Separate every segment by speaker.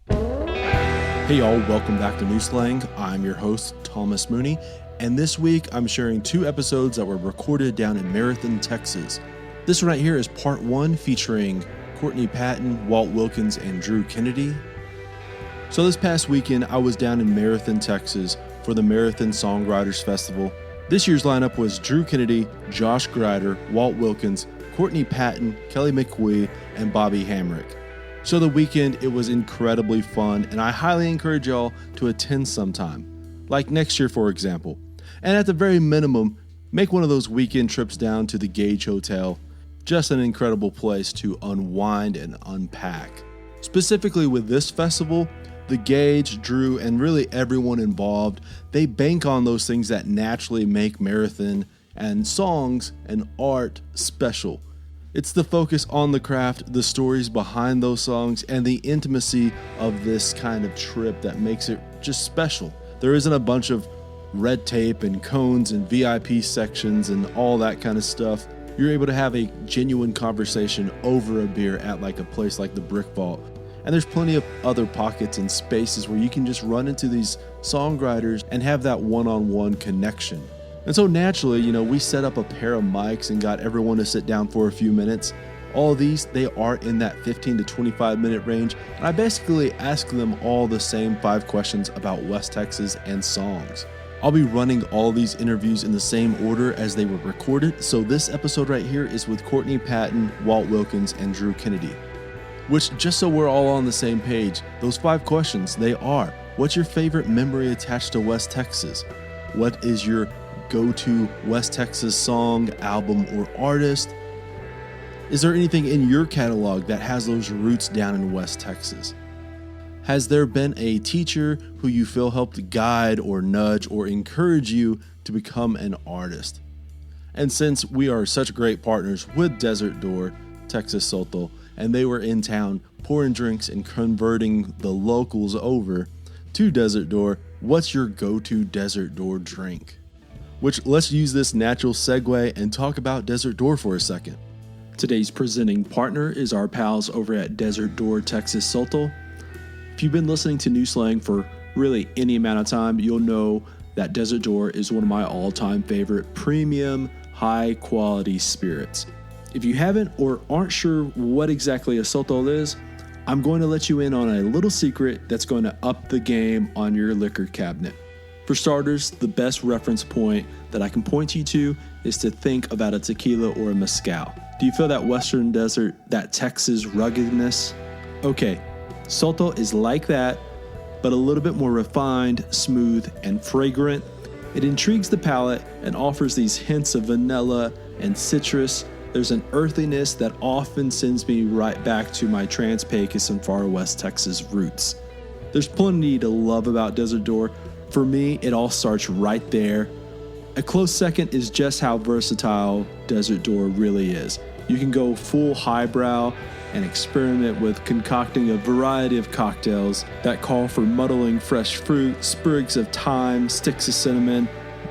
Speaker 1: Hey y'all, welcome back to New Slang. I'm your host, Thomas Mooney, and this week I'm sharing 2 episodes that were recorded down in Marathon, Texas. This one right here is part 1 featuring Courtney Patton, Walt Wilkins, and Drew Kennedy. So this past weekend I was down in Marathon, Texas for the Marathon Songwriters Festival. This year's lineup was Drew Kennedy, Josh Grider, Walt Wilkins, Courtney Patton, Kelley Mickwee, and Bobby Hamrick. So the weekend, it was incredibly fun, and I highly encourage y'all to attend sometime, like next year, for example. And at the very minimum, make one of those weekend trips down to the Gage Hotel. Just an incredible place to unwind and unpack. Specifically with this festival, the Gage, Drew, and really everyone involved, they bank on those things that naturally make Marathon and songs and art special. It's the focus on the craft, the stories behind those songs, and the intimacy of this kind of trip that makes it just special. There isn't a bunch of red tape and cones and VIP sections and all that kind of stuff. You're able to have a genuine conversation over a beer at like a place like the Brick Vault. And there's plenty of other pockets and spaces where you can just run into these songwriters and have that one-on-one connection. And so naturally, we set up a pair of mics and got everyone to sit down for a few minutes. All of these, they are in that 15 to 25 minute range. And I basically ask them all the same 5 questions about West Texas and songs. I'll be running all these interviews in the same order as they were recorded. So this episode right here is with Courtney Patton, Walt Wilkins, and Drew Kennedy. Which, just so we're all on the same page, those 5 questions, they are: what's your favorite memory attached to West Texas? What is your go-to West Texas song, album, or artist? Is there anything in your catalog that has those roots down in West Texas? Has there been a teacher who you feel helped guide or nudge or encourage you to become an artist? And since we are such great partners with Desert Door, Texas Soto, and they were in town pouring drinks and converting the locals over to Desert Door, what's your go-to Desert Door drink? Which, let's use this natural segue and talk about Desert Door for a second. Today's presenting partner is our pals over at Desert Door Texas Soto. If you've been listening to New Slang for really any amount of time, you'll know that Desert Door is one of my all-time favorite premium, high-quality spirits. If you haven't or aren't sure what exactly a Soto is, I'm going to let you in on a little secret that's going to up the game on your liquor cabinet. For starters, the best reference point that I can point you to is to think about a tequila or a mezcal. Do you feel that Western desert, that Texas ruggedness? Okay, Soto is like that, but a little bit more refined, smooth, and fragrant. It intrigues the palate and offers these hints of vanilla and citrus. There's an earthiness that often sends me right back to my Trans-Pecos and far West Texas roots. There's plenty to love about Desert Door. For me, it all starts right there. A close second is just how versatile Desert Door really is. You can go full highbrow and experiment with concocting a variety of cocktails that call for muddling fresh fruit, sprigs of thyme, sticks of cinnamon.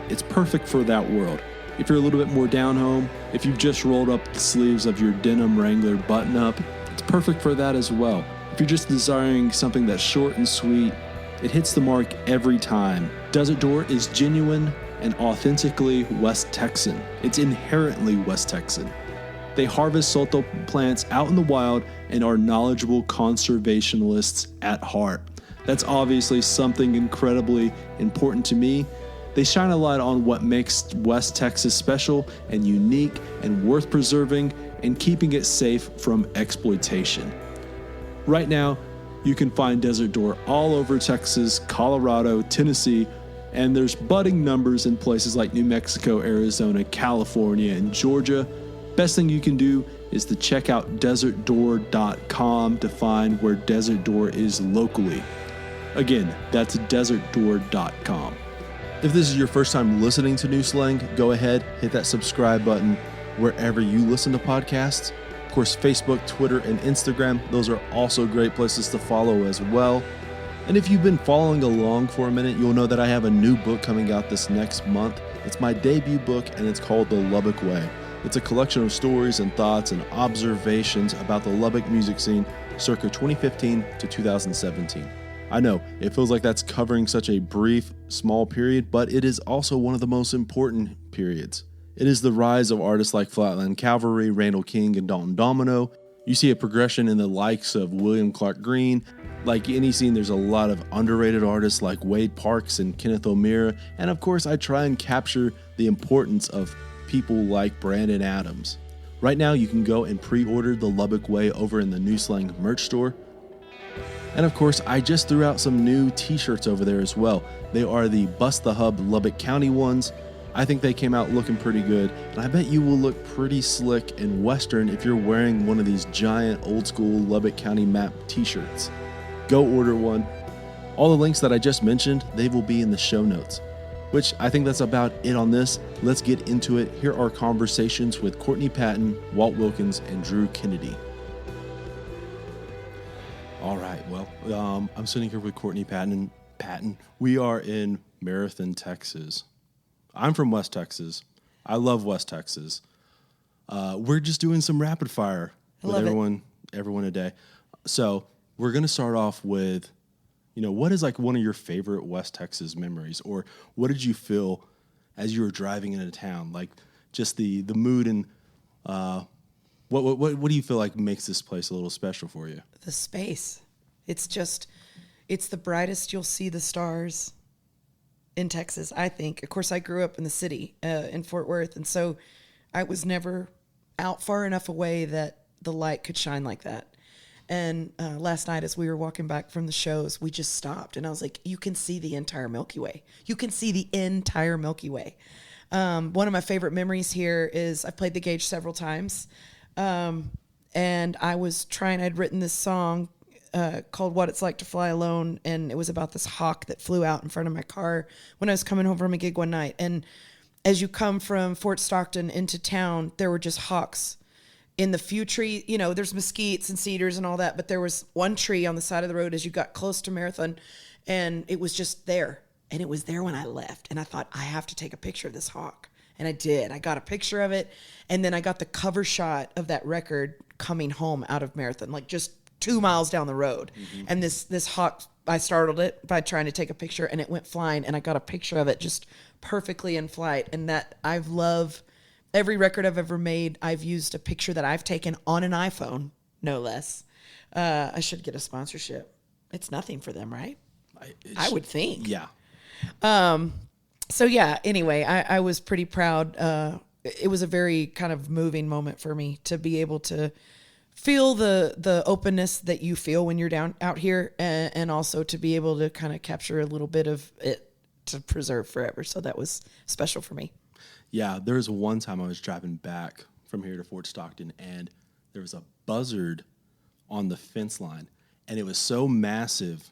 Speaker 1: It's perfect for that world. If you're a little bit more down home, if you've just rolled up the sleeves of your denim Wrangler button-up, it's perfect for that as well. If you're just desiring something that's short and sweet, it hits the mark every time. Desert Door is genuine and authentically West Texan. It's inherently West Texan. They harvest Soto plants out in the wild and are knowledgeable conservationists at heart. That's obviously something incredibly important to me. They shine a light on what makes West Texas special and unique and worth preserving and keeping it safe from exploitation. Right now, you can find Desert Door all over Texas, Colorado, Tennessee, and there's budding numbers in places like New Mexico, Arizona, California, and Georgia. Best thing you can do is to check out desertdoor.com to find where Desert Door is locally. Again, that's desertdoor.com. If this is your first time listening to New Slang, go ahead, hit that subscribe button wherever you listen to podcasts. Of course, Facebook, Twitter, and Instagram, those are also great places to follow as well. And if you've been following along for a minute, you'll know that I have a new book coming out this next month. It's my debut book, and it's called The Lubbock Way. It's a collection of stories and thoughts and observations about the Lubbock music scene circa 2015 to 2017. I know, it feels like that's covering such a brief, small period, but it is also one of the most important periods. It is the rise of artists like Flatland Cavalry, Randall King, and Dalton Domino. You see a progression in the likes of William Clark Green. Like any scene, there's a lot of underrated artists like Wade Parks and Kenneth O'Meara, and of course I try and capture the importance of people like Brandon Adams. Right now you can go and pre-order the Lubbock Way over in the New Slang merch store. And of course, I just threw out some new t-shirts over there as well. They are the Bust the Hub Lubbock County ones. I think they came out looking pretty good, and I bet you will look pretty slick and Western if you're wearing one of these giant old school Lubbock County map t-shirts. Go order one. All the links that I just mentioned, they will be in the show notes. Which I think that's about it on this. Let's get into it. Here are conversations with Courtney Patton, Walt Wilkins, and Drew Kennedy. All right, well, I'm sitting here with Courtney Patton. We are in Marathon, Texas. I'm from West Texas. I love West Texas. We're just doing some rapid fire with everyone today. So we're going to start off with, what is like one of your favorite West Texas memories, or what did you feel as you were driving into town? Like just the mood and what do you feel like makes this place a little special for you?
Speaker 2: The space. It's the brightest you'll see the stars in Texas, I think. Of course, I grew up in the city, in Fort Worth, and so I was never out far enough away that the light could shine like that. And last night, as we were walking back from the shows, we just stopped, and I was like, you can see the entire Milky Way. You can see the entire Milky Way. One of my favorite memories here is I've played the Gauge several times, and I'd written this song called What It's Like to Fly Alone, and it was about this hawk that flew out in front of my car when I was coming home from a gig one night. And as you come from Fort Stockton into town, there were just hawks in the few tree, there's mesquites and cedars and all that, but there was one tree on the side of the road as you got close to Marathon, and it was just there. And it was there when I left, and I thought, I have to take a picture of this hawk. And I did. I got a picture of it, and then I got the cover shot of that record coming home out of Marathon, like just 2 miles down the road. Mm-hmm. And this hawk, I startled it by trying to take a picture, and it went flying, and I got a picture of it just perfectly in flight. And that I've loved every record I've ever made. I've used a picture that I've taken on an iPhone, no less. I should get a sponsorship. It's nothing for them, right? I would think.
Speaker 1: Yeah.
Speaker 2: So yeah, anyway, I was pretty proud. It was a very kind of moving moment for me to be able to feel the openness that you feel when you're down out here, and also to be able to kind of capture a little bit of it to preserve forever. So that was special for me.
Speaker 1: Yeah, there was one time I was driving back from here to Fort Stockton, and there was a buzzard on the fence line, and it was so massive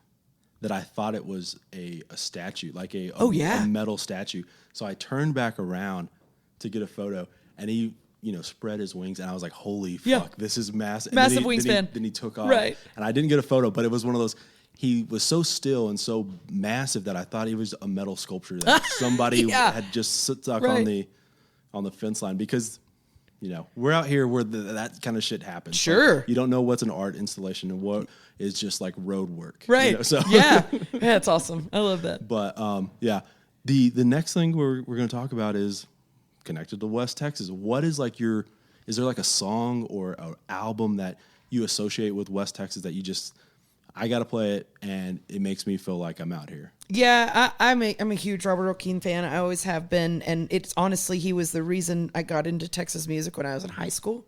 Speaker 1: that I thought it was a statue, like a metal statue. So I turned back around to get a photo, and he, spread his wings, and I was like, holy fuck, this is massive.
Speaker 2: Massive wingspan.
Speaker 1: Then he took off.
Speaker 2: Right.
Speaker 1: And I didn't get a photo, but it was one of those, he was so still and so massive that I thought he was a metal sculpture that somebody had just stuck on the fence line, because we're out here where that kind of shit happens.
Speaker 2: Sure.
Speaker 1: Like, you don't know what's an art installation and what is just like road work.
Speaker 2: Right.
Speaker 1: So
Speaker 2: yeah, it's awesome. I love that.
Speaker 1: But the next thing we're going to talk about is connected to West Texas. What is like is there like a song or an album that you associate with West Texas that you just, I got to play it and it makes me feel like I'm out here?
Speaker 2: Yeah, I'm a huge Robert Earl Keen fan. I always have been, and it's honestly, he was the reason I got into Texas music when I was in high school.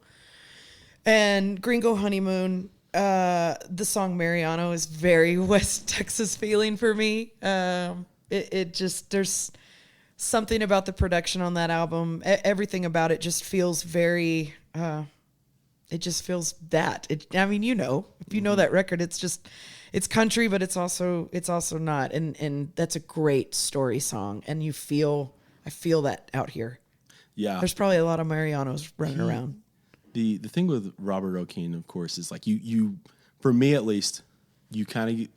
Speaker 2: And Gringo Honeymoon, the song Mariano is very West Texas feeling for me. It just, there's something about the production on that album. Everything about it just feels very, it just feels that. If you know that record, it's country, but it's also not. And that's a great story song. And I feel that out here.
Speaker 1: Yeah.
Speaker 2: There's probably a lot of Marianos running around.
Speaker 1: The thing with Robert O'Keen, of course, is like you for me at least, you kind of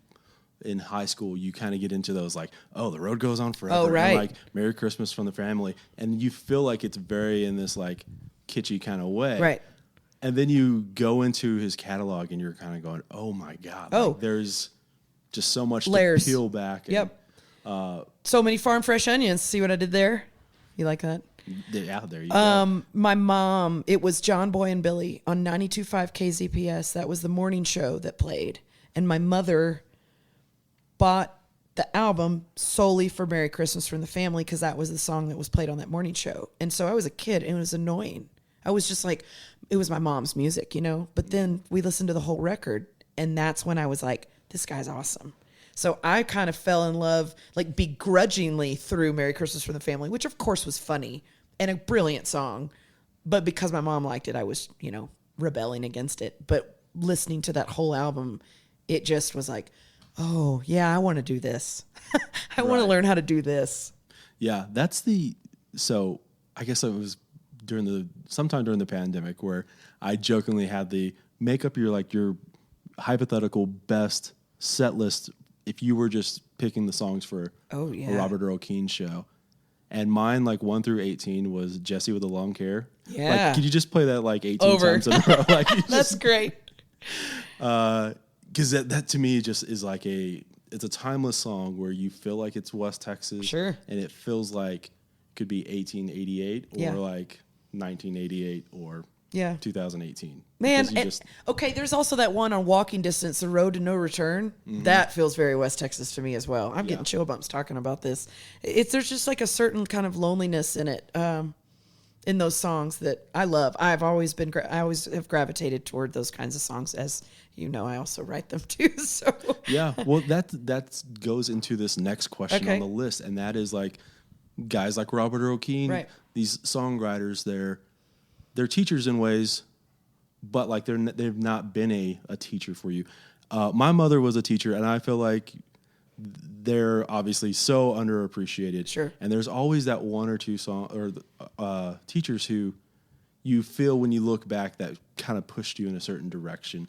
Speaker 1: in high school, you kind of get into those like, oh, the road goes on forever.
Speaker 2: Oh, right.
Speaker 1: And like Merry Christmas from the Family. And you feel like it's very in this like kitschy kind of way.
Speaker 2: Right.
Speaker 1: And then you go into his catalog and you're kind of going, oh my God.
Speaker 2: Oh.
Speaker 1: Like, there's just so much
Speaker 2: Layers.
Speaker 1: to peel back. And,
Speaker 2: Yep. So many farm fresh onions. See what I did there? You like that?
Speaker 1: Yeah, there you go.
Speaker 2: My mom, it was John Boy and Billy on 92.5 KZPS. That was the morning show that played. And my mother bought the album solely for Merry Christmas from the Family because that was the song that was played on that morning show. And so I was a kid and it was annoying. I was just like, it was my mom's music, you know? But then we listened to the whole record and that's when I was like, this guy's awesome. So I kind of fell in love, like begrudgingly through Merry Christmas from the Family, which of course was funny and a brilliant song. But because my mom liked it, I was, you know, rebelling against it. But listening to that whole album, it just was like, oh, yeah, I want to do this. I want to learn how to do this.
Speaker 1: Yeah, so I guess it was sometime during the pandemic where I jokingly had the make up your hypothetical best set list if you were just picking the songs for a Robert Earl Keen show. And mine, like 1 through 18, was Jesse with the Long Hair.
Speaker 2: Yeah.
Speaker 1: Like, could you just play that like 18
Speaker 2: Over.
Speaker 1: times in a row? Like,
Speaker 2: That's great.
Speaker 1: Because that to me just is like it's a timeless song where you feel like it's West Texas.
Speaker 2: Sure.
Speaker 1: And it feels like it could be 1888 or like 1988 or 2018.
Speaker 2: Man, okay, there's also that one on Walking Distance, The Road to No Return. Mm-hmm. That feels very West Texas to me as well. I'm getting chill bumps talking about this. There's just like a certain kind of loneliness in it, in those songs that I love. I always have gravitated toward those kinds of songs, as you know. I also write them too. So
Speaker 1: yeah, well, that goes into this next question on the list, and that is like guys like Robert Earl Keen,
Speaker 2: right.
Speaker 1: These songwriters, they're teachers in ways, but like they've not been a teacher for you. My mother was a teacher, and I feel like they're obviously so underappreciated.
Speaker 2: Sure.
Speaker 1: And there's always that one or two teachers who you feel when you look back that kind of pushed you in a certain direction.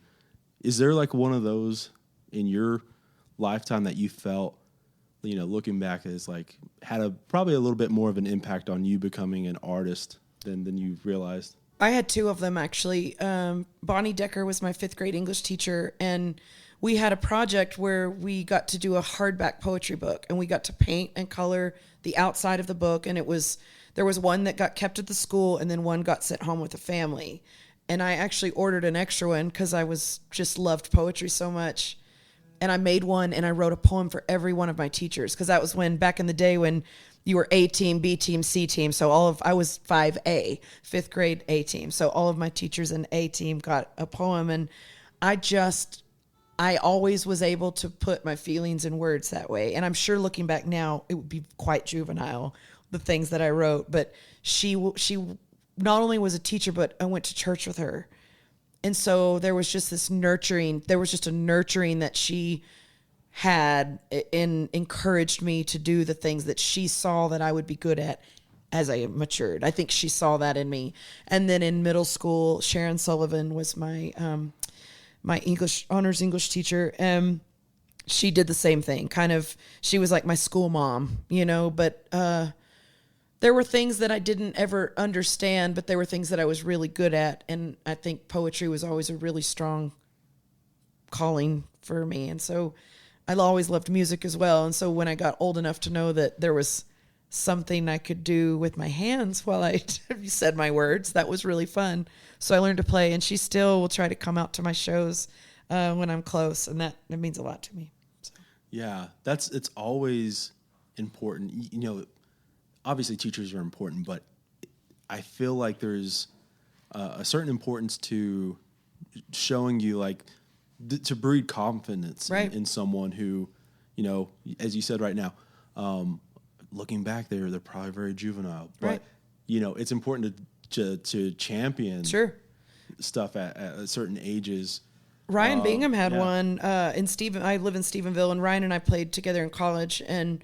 Speaker 1: Is there like one of those in your lifetime that you felt, you know, looking back as like had probably a little bit more of an impact on you becoming an artist than you realized?
Speaker 2: I had two of them, actually. Bonnie Decker was my 5th grade English teacher, and we had a project where we got to do a hardback poetry book, and we got to paint and color the outside of the book, and there was one that got kept at the school, and then one got sent home with the family. And I actually ordered an extra one because I just loved poetry so much. And I made one, and I wrote a poem for every one of my teachers, because that was back in the day when you were A team, B team, C team. So I was 5A, 5th grade A team. So all of my teachers in A team got a poem, and I always was able to put my feelings in words that way. And I'm sure looking back now, it would be quite juvenile, the things that I wrote. But she not only was a teacher, but I went to church with her. And so there was just a nurturing that she had and encouraged me to do the things that she saw that I would be good at as I matured. I think she saw that in me. And then in middle school, Sharon Sullivan was my honors English teacher. She did the same thing. She was like my school mom, you know, but there were things that I didn't ever understand, but there were things that I was really good at. And I think poetry was always a really strong calling for me. And so I always loved music as well. And so when I got old enough to know that there was something I could do with my hands while I said my words, that was really fun. So I learned to play, and she still will try to come out to my shows when I'm close. And that means a lot to me. So.
Speaker 1: Yeah, it's always important. You know, obviously teachers are important, but I feel like there's a certain importance to showing you like to breed confidence in someone who, you know, as you said right now, looking back, they're probably very juvenile, but you know, it's important to champion stuff at certain ages.
Speaker 2: Ryan Bingham had one I live in Stephenville, and Ryan and I played together in college, and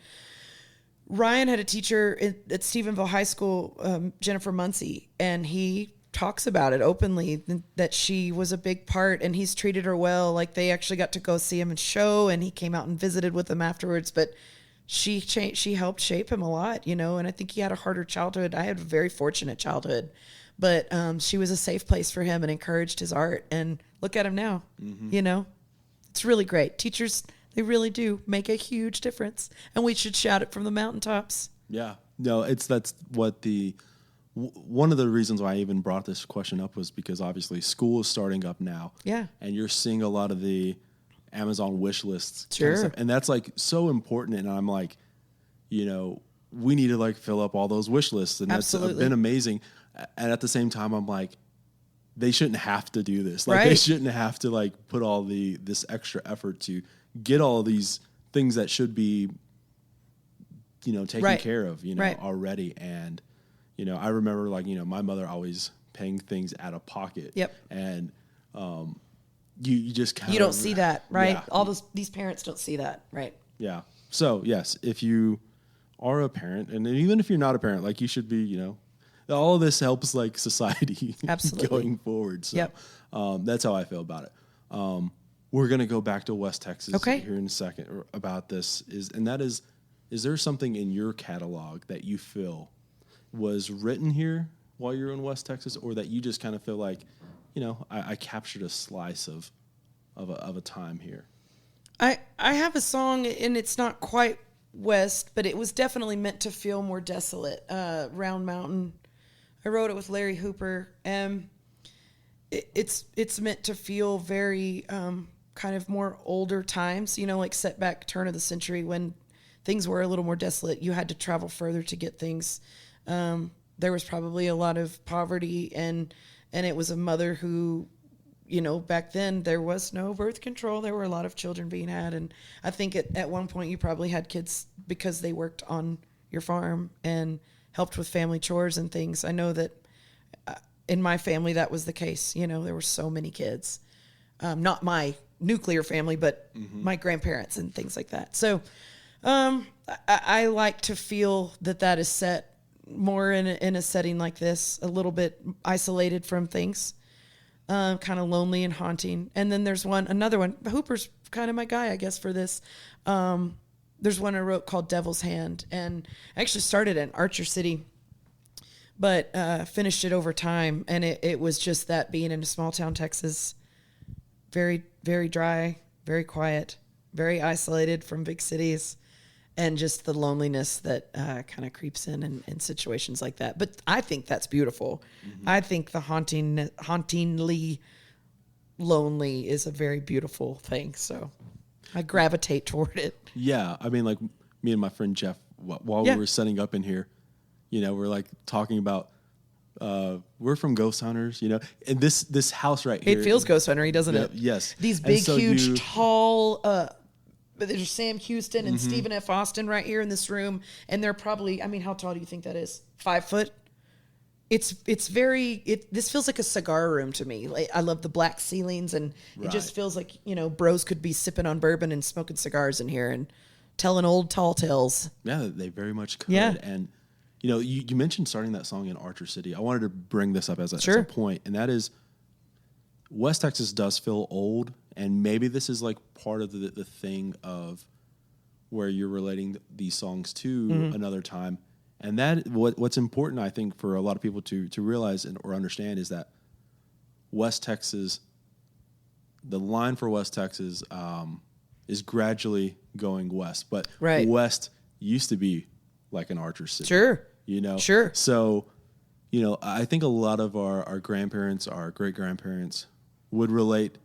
Speaker 2: Ryan had a teacher at Stephenville High School, Jennifer Muncie, and he talks about it openly, that she was a big part, and he's treated her well. Like, they actually got to go see him in show, and he came out and visited with them afterwards, but she helped shape him a lot, you know, and I think he had a harder childhood. I had a very fortunate childhood, but she was a safe place for him and encouraged his art. And look at him now. You know, it's really great. Teachers, they really do make a huge difference, and we should shout it from the mountaintops.
Speaker 1: Yeah, no, that's what one of the reasons why I even brought this question up was because obviously school is starting up now.
Speaker 2: Yeah.
Speaker 1: And you're seeing a lot of the Amazon wish lists.
Speaker 2: Sure.
Speaker 1: Kind of stuff, and that's like so important. And I'm like, you know, we need to like fill up all those wish lists. And
Speaker 2: Absolutely.
Speaker 1: That's been amazing. And at the same time, I'm like, they shouldn't have to do this. Like
Speaker 2: Right.
Speaker 1: they shouldn't have to like put all this extra effort to get all of these things that should be, you know, taken
Speaker 2: Right.
Speaker 1: care of, you know,
Speaker 2: Right.
Speaker 1: already. And, you know, I remember like, you know, my mother always paying things out of pocket.
Speaker 2: Yep.
Speaker 1: And you just kind of...
Speaker 2: You don't see that, right?
Speaker 1: Yeah.
Speaker 2: All these parents don't see that, right?
Speaker 1: Yeah. So, yes, if you are a parent, and even if you're not a parent, like you should be, you know, all of this helps like society
Speaker 2: Absolutely.
Speaker 1: going forward. So
Speaker 2: Yep.
Speaker 1: That's how I feel about it. We're going to go back to West Texas
Speaker 2: Okay.
Speaker 1: here in a second about this. Is there something in your catalog that you feel was written here while you're in West Texas, or that you just kind of feel like, you know, I captured a slice of a time here?
Speaker 2: I have a song, and it's not quite West, but it was definitely meant to feel more desolate. Round Mountain. I wrote it with Larry Hooper. It's meant to feel very kind of more older times, you know, like set back turn of the century when things were a little more desolate. You had to travel further to get things. There was probably a lot of poverty, and it was a mother who, you know, back then there was no birth control. There were a lot of children being had. And I think at one point you probably had kids because they worked on your farm and helped with family chores and things. I know that in my family that was the case. You know, there were so many kids. Not my nuclear family, but my grandparents and things like that. So I like to feel that is set more in a setting like this, a little bit isolated from things, kind of lonely and haunting. And then there's another one. Hooper's kind of my guy, I guess, for this. There's one I wrote called Devil's Hand, and I actually started in Archer City, but finished it over time. And it was just that being in a small town Texas, very, very dry, very quiet, very isolated from big cities, and just the loneliness that kind of creeps in situations like that. But I think that's beautiful. I think the hauntingly lonely is a very beautiful thing. So I gravitate toward it.
Speaker 1: Yeah. I mean, like me and my friend Jeff, while we were setting up in here, you know, we're like talking about, we're from Ghost Hunters, you know, and this house right here.
Speaker 2: It feels Ghost Hunter-y, doesn't it?
Speaker 1: Yes.
Speaker 2: These big, huge, tall, there's Sam Houston and Stephen F. Austin right here in this room. And they're probably, I mean, how tall do you think that is? 5 foot? This feels like a cigar room to me. Like, I love the black ceilings, and it just feels like, you know, bros could be sipping on bourbon and smoking cigars in here and telling old tall tales.
Speaker 1: Yeah, they very much could.
Speaker 2: Yeah.
Speaker 1: And, you know, you mentioned starting that song in Archer City. I wanted to bring this up as a point, and that is West Texas does feel old, and maybe this is like part of the thing of where you're relating these songs to another time. And that what's important, I think, for a lot of people to realize or understand is that West Texas, the line for West Texas is gradually going west. But West used to be like an Archer City.
Speaker 2: Sure.
Speaker 1: You know?
Speaker 2: Sure.
Speaker 1: So, you know, I think a lot of our grandparents, our great-grandparents would relate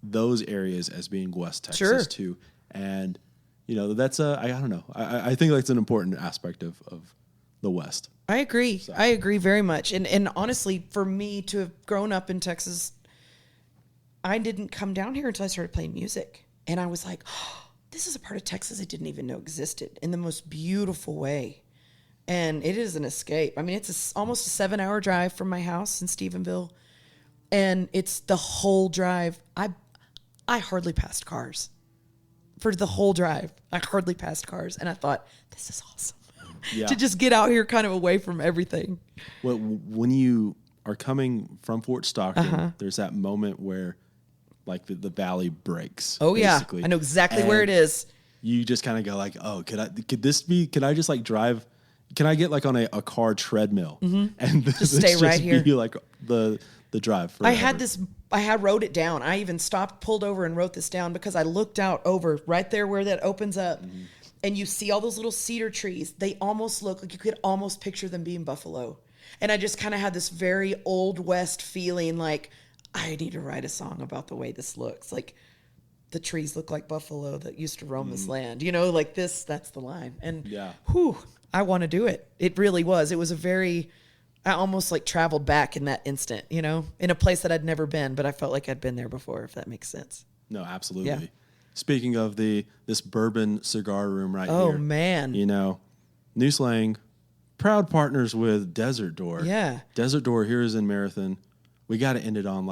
Speaker 1: those areas as being West Texas too. And, you know, that's I don't know. I think that's an important aspect of the West.
Speaker 2: I agree. So. I agree very much. And honestly, for me to have grown up in Texas, I didn't come down here until I started playing music. And I was like, oh, this is a part of Texas I didn't even know existed in the most beautiful way. And it is an escape. I mean, it's almost a 7-hour drive from my house in Stephenville. And it's the whole drive. I hardly passed cars. For the whole drive, I hardly passed cars. And I thought, this is awesome. Yeah. To just get out here kind of away from everything.
Speaker 1: Well, when you are coming from Fort Stockton, there's that moment where like the valley breaks.
Speaker 2: Oh,
Speaker 1: basically.
Speaker 2: Yeah. I know exactly where it is.
Speaker 1: You just kind of go like, oh, could I just like drive can I get like on a car treadmill and
Speaker 2: Just stay right here.
Speaker 1: Be like the drive forever.
Speaker 2: I wrote it down. I even stopped, pulled over and wrote this down because I looked out over right there where that opens up and you see all those little cedar trees. They almost look like you could almost picture them being buffalo. And I just kind of had this very Old West feeling like I need to write a song about the way this looks. Like the trees look like buffalo that used to roam this land, like this, that's the line. And I want to do it. It really was. It was I almost like traveled back in that instant, in a place that I'd never been, but I felt like I'd been there before, if that makes sense.
Speaker 1: No, absolutely.
Speaker 2: Yeah.
Speaker 1: Speaking of this bourbon cigar room right here.
Speaker 2: Oh, man.
Speaker 1: New Slang, proud partners with Desert Door.
Speaker 2: Yeah.
Speaker 1: Desert Door here is in Marathon. We got to end it on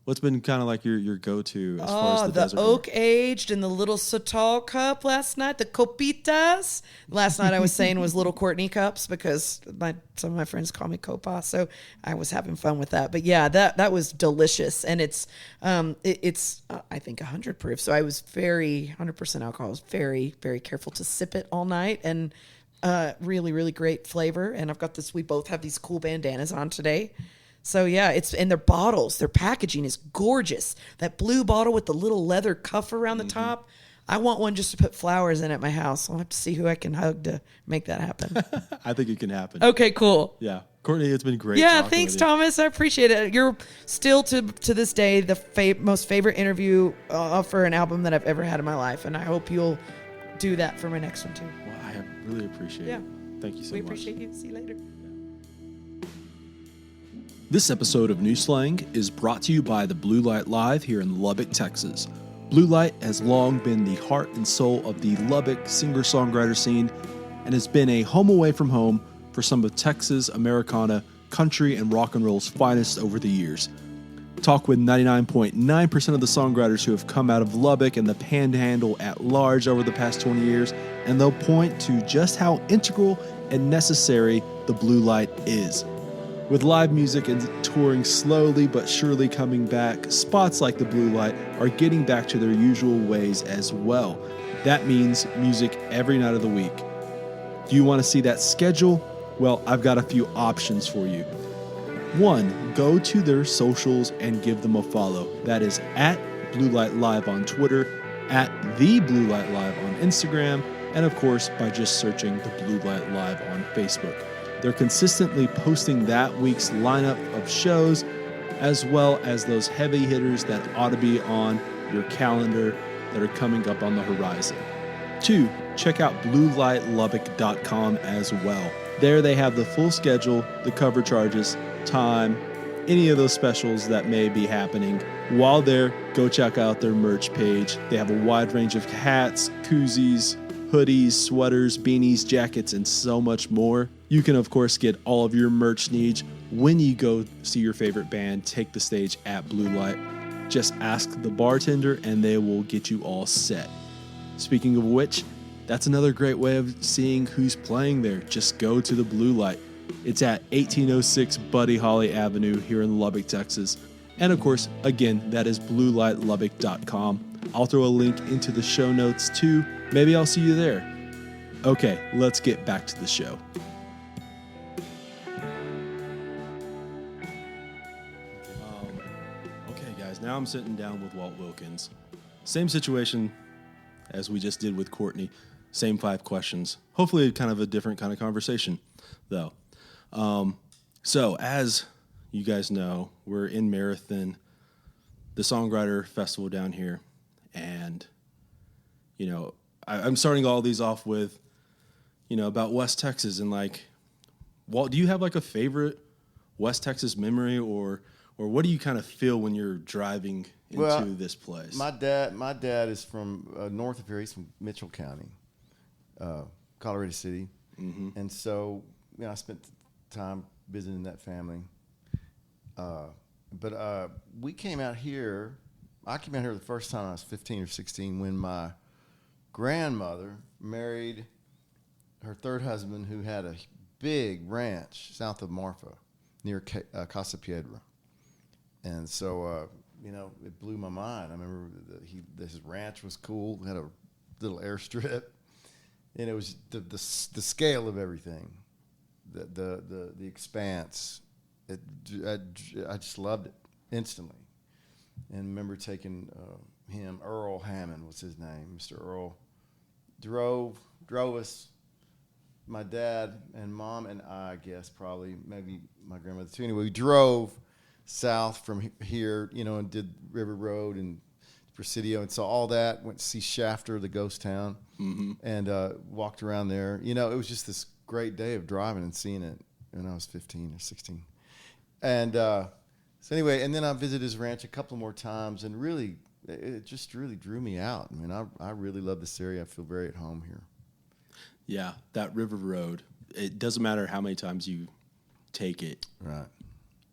Speaker 1: what's been kind of like your go-to as far as the Desert Door?
Speaker 2: Oak aged in the little Sotol cup last night, the copitas. Last night I was saying was little Courtney cups because some of my friends call me Copa, so I was having fun with that. But yeah, that was delicious, and it's I think 100 proof. So I was 100% alcohol. I was very, very careful to sip it all night, and really, really great flavor. And I've got this. We both have these cool bandanas on today. So yeah, and their bottles, their packaging is gorgeous. That blue bottle with the little leather cuff around the top. I want one just to put flowers in at my house. I'll have to see who I can hug to make that happen.
Speaker 1: I think it can happen.
Speaker 2: Okay, cool.
Speaker 1: Yeah. Courtney, it's been great.
Speaker 2: Yeah, thanks, Thomas. I appreciate it. You're still to this day the most favorite interview for an album that I've ever had in my life, and I hope you'll do that for my next one too.
Speaker 1: Well, I really appreciate it. Thank you so much.
Speaker 2: We appreciate you. See you later.
Speaker 1: This episode of New Slang is brought to you by the Blue Light Live here in Lubbock, Texas. Blue Light has long been the heart and soul of the Lubbock singer-songwriter scene and has been a home away from home for some of Texas, Americana, country, and rock and roll's finest over the years. Talk with 99.9% of the songwriters who have come out of Lubbock and the Panhandle at large over the past 20 years, and they'll point to just how integral and necessary the Blue Light is. With live music and touring slowly but surely coming back, spots like the Blue Light are getting back to their usual ways as well. That means music every night of the week. Do you want to see that schedule? Well, I've got a few options for you. 1, go to their socials and give them a follow. That is at Blue Light Live on Twitter, at The Blue Light Live on Instagram, and of course by just searching The Blue Light Live on Facebook. They're consistently posting that week's lineup of shows, as well as those heavy hitters that ought to be on your calendar that are coming up on the horizon. 2, check out BlueLightLubbock.com as well. There they have the full schedule, the cover charges, time, any of those specials that may be happening. While there, go check out their merch page. They have a wide range of hats, koozies, hoodies, sweaters, beanies, jackets, and so much more. You can, of course, get all of your merch needs when you go see your favorite band take the stage at Blue Light. Just ask the bartender and they will get you all set. Speaking of which, that's another great way of seeing who's playing there. Just go to the Blue Light. It's at 1806 Buddy Holly Avenue here in Lubbock, Texas. And of course, again, that is BlueLightLubbock.com. I'll throw a link into the show notes too. Maybe I'll see you there. Okay, let's get back to the show. Okay, guys, now I'm sitting down with Walt Wilkins. Same situation as we just did with Courtney. Same 5 questions. Hopefully kind of a different kind of conversation, though. So as you guys know, we're in Marathon, the Songwriter Festival down here. And, I'm starting all these off with, about West Texas. And Walt, do you have a favorite West Texas memory or what do you kind of feel when you're driving into this place?
Speaker 3: My dad is from north of here. He's from Mitchell County, Colorado City. Mm-hmm. And so, I spent time visiting that family. But we came out here. I came out here the first time I was 15 or 16 when my grandmother married her third husband, who had a big ranch south of Marfa near Casa Piedra. And so, it blew my mind. I remember his ranch was cool, had a little airstrip. and it was the scale of everything, the expanse. I just loved it instantly, and remember taking him. Earl Hammond was his name. Mr. Earl drove us. My dad and mom and I guess probably maybe my grandmother too. Anyway, we drove south from here, and did River Road and Presidio and saw all that. Went to see Shafter, the ghost town, and walked around there. It was just this great day of driving and seeing it when I was 15 or 16. And so anyway, and then I visited his ranch a couple more times, and really, it just really drew me out. I mean, I really love this area. I feel very at home here.
Speaker 1: Yeah, that River Road. It doesn't matter how many times you take it.
Speaker 3: Right.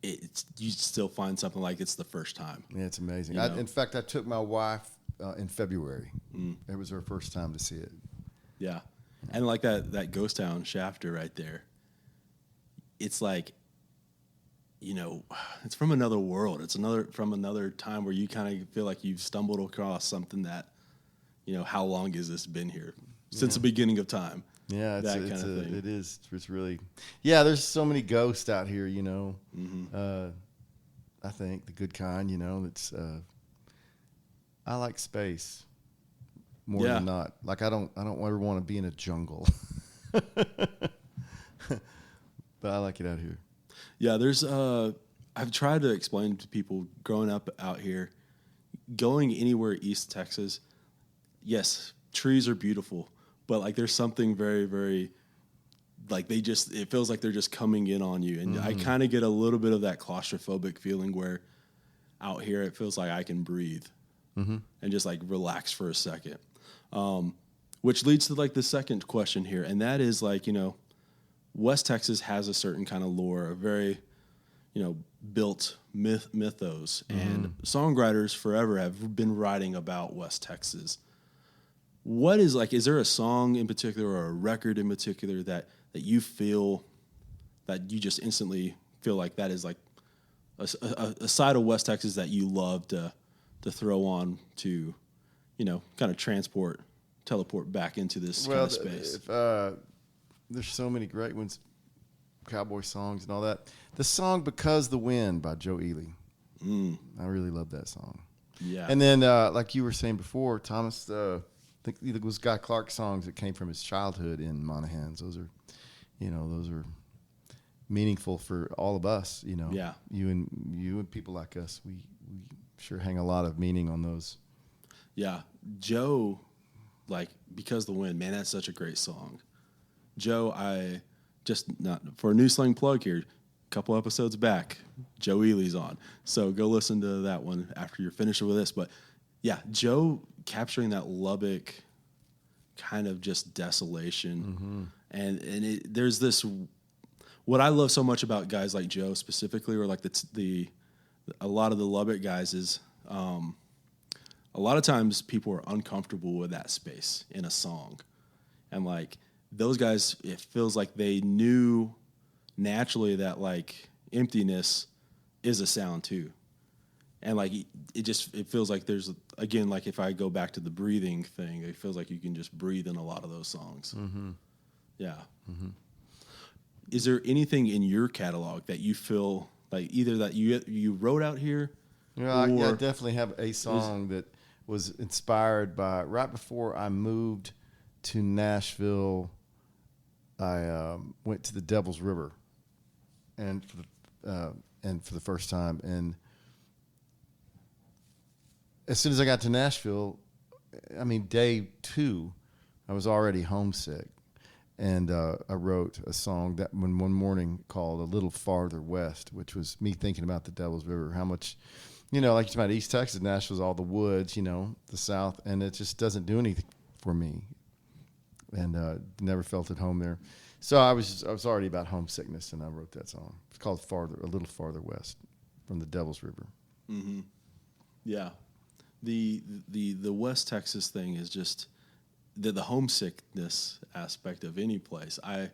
Speaker 1: You still find something like it's the first time.
Speaker 3: Yeah, it's amazing. In fact, I took my wife in February. It was her first time to see it.
Speaker 1: Yeah. And like that ghost town Shafter right there. It's like, it's from another world. It's from another time where you kind of feel like you've stumbled across something that, how long has this been here? Since the beginning of time.
Speaker 3: Yeah,
Speaker 1: that kind of thing.
Speaker 3: It is. It's really, there's so many ghosts out here, I think the good kind, it's, I like space more than not. Like I don't ever want to be in a jungle, but I like it out here.
Speaker 1: Yeah, there's, I've tried to explain to people growing up out here, going anywhere East Texas, yes, trees are beautiful. But like, there's something very, very, like it feels like they're just coming in on you. And I kind of get a little bit of that claustrophobic feeling where out here, it feels like I can breathe and just like relax for a second. Which leads to like the second question here. And that is like, West Texas has a certain kind of lore, a very, built mythos, and songwriters forever have been writing about West Texas. What is is there a song in particular or a record in particular that you feel that you just instantly feel like that is like a side of West Texas that you love to throw on to, kind of teleport back into this kind of space?
Speaker 3: There's so many great ones, cowboy songs and all that. The song "Because the Wind" by Joe Ely. I really love that song.
Speaker 1: Yeah.
Speaker 3: And then, like you were saying before, Thomas, I think it was Guy Clark songs that came from his childhood in Monahans. Those are meaningful for all of us.
Speaker 1: Yeah.
Speaker 3: You and people like us, we sure hang a lot of meaning on those.
Speaker 1: Yeah, Joe, "Because the Wind," man, that's such a great song. Joe, I just not for a new slang plug here. A couple episodes back, Joe Ely's on, so go listen to that one after you're finished with this. But yeah, Joe capturing that Lubbock kind of just desolation, and there's this. What I love so much about guys like Joe specifically, or like a lot of the Lubbock guys, is a lot of times people are uncomfortable with that space in a song, and like those guys, it feels like they knew naturally that like emptiness is a sound too. And like it feels like there's, again, like if I go back to the breathing thing, it feels like you can just breathe in a lot of those songs. Yeah. Is there anything in your catalog that you feel like either that you wrote out here?
Speaker 3: I definitely have a song that was inspired by right before I moved to Nashville. I went to the Devil's River, and for the first time, and as soon as I got to Nashville, I mean, day 2, I was already homesick. And I wrote a song that one morning called "A Little Farther West," which was me thinking about the Devil's River, how much, like you're talking about East Texas, Nashville's all the woods, the South, and it just doesn't do anything for me. And never felt at home there. So I was already about homesickness, and I wrote that song. It's called "A Little Farther West" from the Devil's River.
Speaker 1: Yeah. The West Texas thing is just the homesickness aspect of any place. I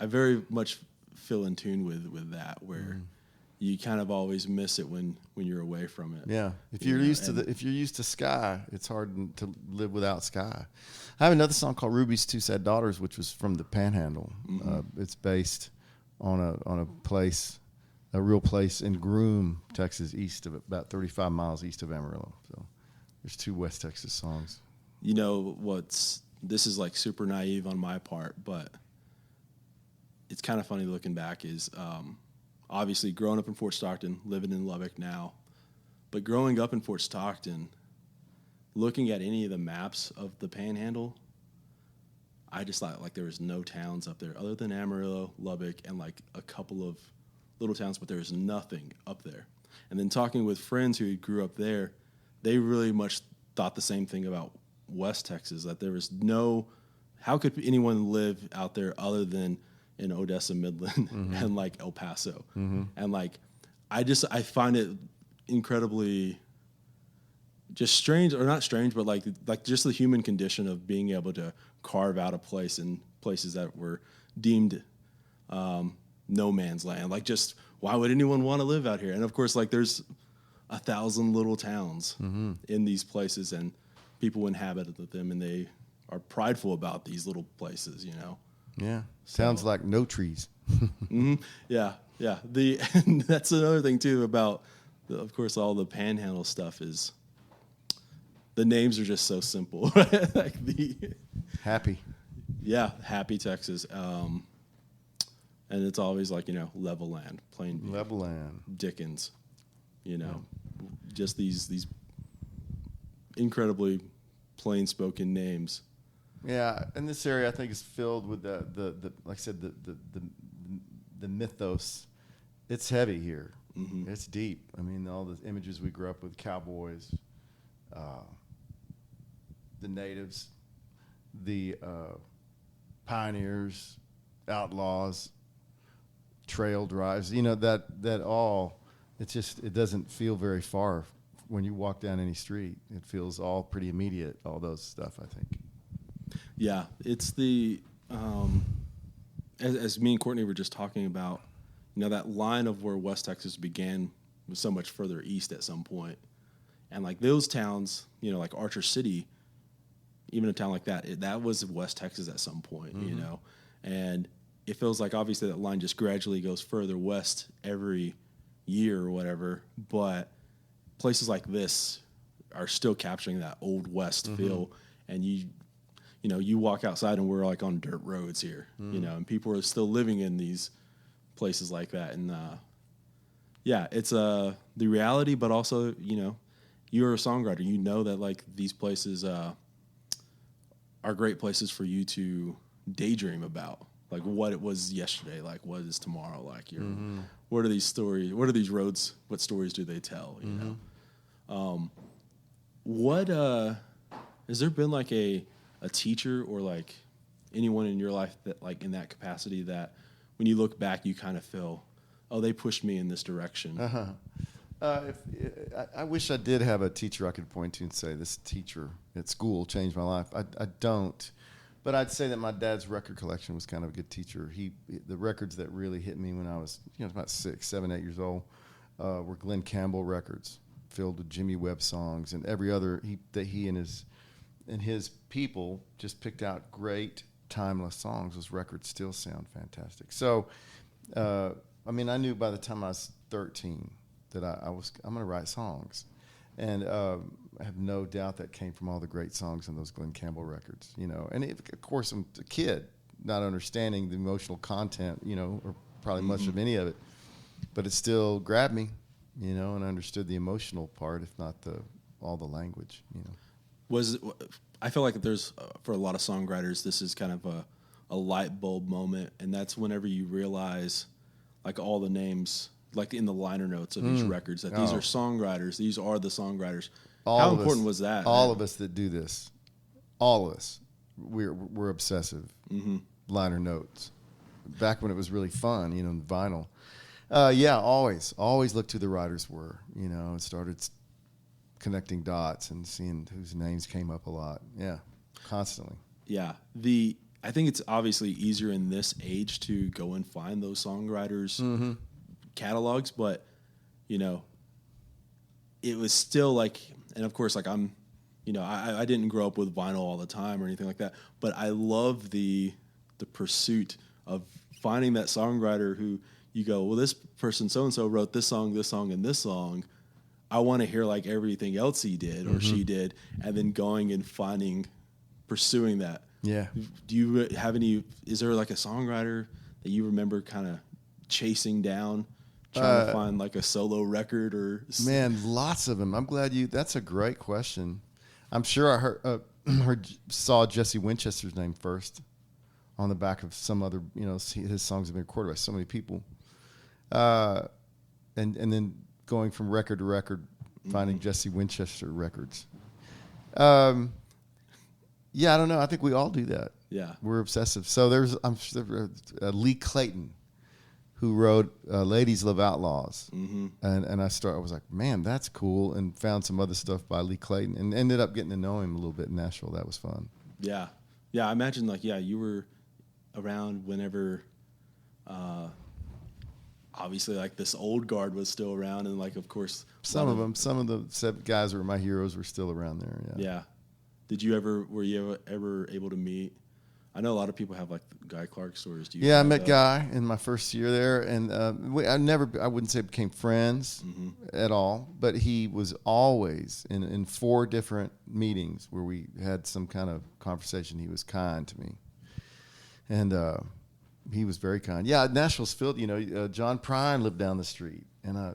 Speaker 1: very much feel in tune with that, where you kind of always miss it when you're away from it.
Speaker 3: Yeah, if you're used to sky, it's hard to live without sky. I have another song called "Ruby's Two Sad Daughters," which was from the Panhandle. It's based on a place, a real place in Groom, Texas, about 35 miles east of Amarillo. So there's two West Texas songs.
Speaker 1: You know this is like super naive on my part, but it's kind of funny looking back. Is obviously growing up in Fort Stockton, living in Lubbock now, but growing up in Fort Stockton, looking at any of the maps of the Panhandle, I just thought like there was no towns up there other than Amarillo, Lubbock, and like a couple of little towns, but there was nothing up there. And then talking with friends who grew up there, they really much thought the same thing about West Texas, that there was how could anyone live out there other than in Odessa, Midland, and like El Paso. And like, I find it incredibly just strange, or not strange, but like just the human condition of being able to carve out a place in places that were deemed no man's land. Like, just why would anyone want to live out here? And of course, like there's 1,000 little towns in these places, and people inhabit them, and they are prideful about these little places, you know?
Speaker 3: Yeah. Sounds like no trees.
Speaker 1: Yeah. And that's another thing too about, of course, all the Panhandle stuff is the names are just so simple. Like
Speaker 3: Happy.
Speaker 1: Yeah, Happy Texas. And it's always like, Level Land, Plainview,
Speaker 3: Level Land,
Speaker 1: Dickens, just these incredibly plain spoken names.
Speaker 3: Yeah, and this area I think is filled with the like I said, the mythos. It's heavy here. It's deep. I mean, all the images we grew up with: cowboys, the natives, the pioneers, outlaws, trail drives. That all. It doesn't feel very far when you walk down any street. It feels all pretty immediate. All those stuff, I think.
Speaker 1: Yeah, it's the as me and Courtney were just talking about, that line of where West Texas began was so much further east at some point, and like those towns, like Archer City, even a town like that was West Texas at some point, and it feels like obviously that line just gradually goes further west every year or whatever, but places like this are still capturing that old West feel, and you walk outside and we're like on dirt roads here, and people are still living in these places like that. And it's the reality, but also, you're a songwriter, that like these places are great places for you to daydream about, like what it was yesterday, like what is tomorrow, like what are these stories, what are these roads, what stories do they tell, what has there been like a teacher or like anyone in your life that like in that capacity that when you look back you kind of feel, oh, they pushed me in this direction?
Speaker 3: I wish I did have a teacher I could point to and say, this teacher at school changed my life. I don't, but I'd say that my dad's record collection was kind of a good teacher. The records that really hit me when I was about 6, 7, 8 years old were Glenn Campbell records filled with Jimmy Webb songs, and every other that he and his people just picked out great timeless songs. Those records still sound fantastic. So, I knew by the time I was 13 that I'm going to write songs, and I have no doubt that came from all the great songs in those Glenn Campbell records. And of course I'm a kid, not understanding the emotional content, or probably much of any of it, but it still grabbed me, and I understood the emotional part, if not all the language,
Speaker 1: I feel like there's for a lot of songwriters, this is kind of a light bulb moment, and that's whenever you realize, like all the names, like in the liner notes of these records, that these are songwriters. These are the songwriters. How important was that?
Speaker 3: All of us that do this, all of us, we're obsessive. Liner notes. Back when it was really fun, vinyl. Always looked who the writers were. And started connecting dots and seeing whose names came up a lot. Yeah, constantly.
Speaker 1: Yeah, I think it's obviously easier in this age to go and find those songwriters' catalogs, but you know, it was still like, and of course, like I'm, you know, I didn't grow up with vinyl all the time or anything like that, but I love the pursuit of finding that songwriter who you go, well, this person so-and-so wrote this song, and this song. I want to hear like everything else he did or she did, and then going and pursuing that.
Speaker 3: Yeah.
Speaker 1: Do you have any, is there like a songwriter that you remember kind of chasing down, trying to find like a solo record or?
Speaker 3: Man, lots of them. I'm glad that's a great question. I'm sure I saw Jesse Winchester's name first on the back of some other, you know, his songs have been recorded by so many people. And then going from record to record, finding Jesse Winchester records. Yeah, I don't know. I think we all do that.
Speaker 1: Yeah.
Speaker 3: We're obsessive. So there's Lee Clayton, who wrote Ladies Love Outlaws. And I was like, man, that's cool, and found some other stuff by Lee Clayton and ended up getting to know him a little bit in Nashville. That was fun.
Speaker 1: Yeah. Yeah, I imagine like, yeah, you were around whenever obviously like this old guard was still around, and like, of course, some of
Speaker 3: the guys who were my heroes were still around there. Yeah.
Speaker 1: Yeah. Were you ever able to meet? I know a lot of people have like Guy Clark stories. Do you?
Speaker 3: Yeah, I met Guy in my first year there, and I wouldn't say became friends at all, but he was always in 4 different meetings where we had some kind of conversation. He was kind to me, and he was very kind. Yeah, Nashville's filled. You know, John Prine lived down the street, and I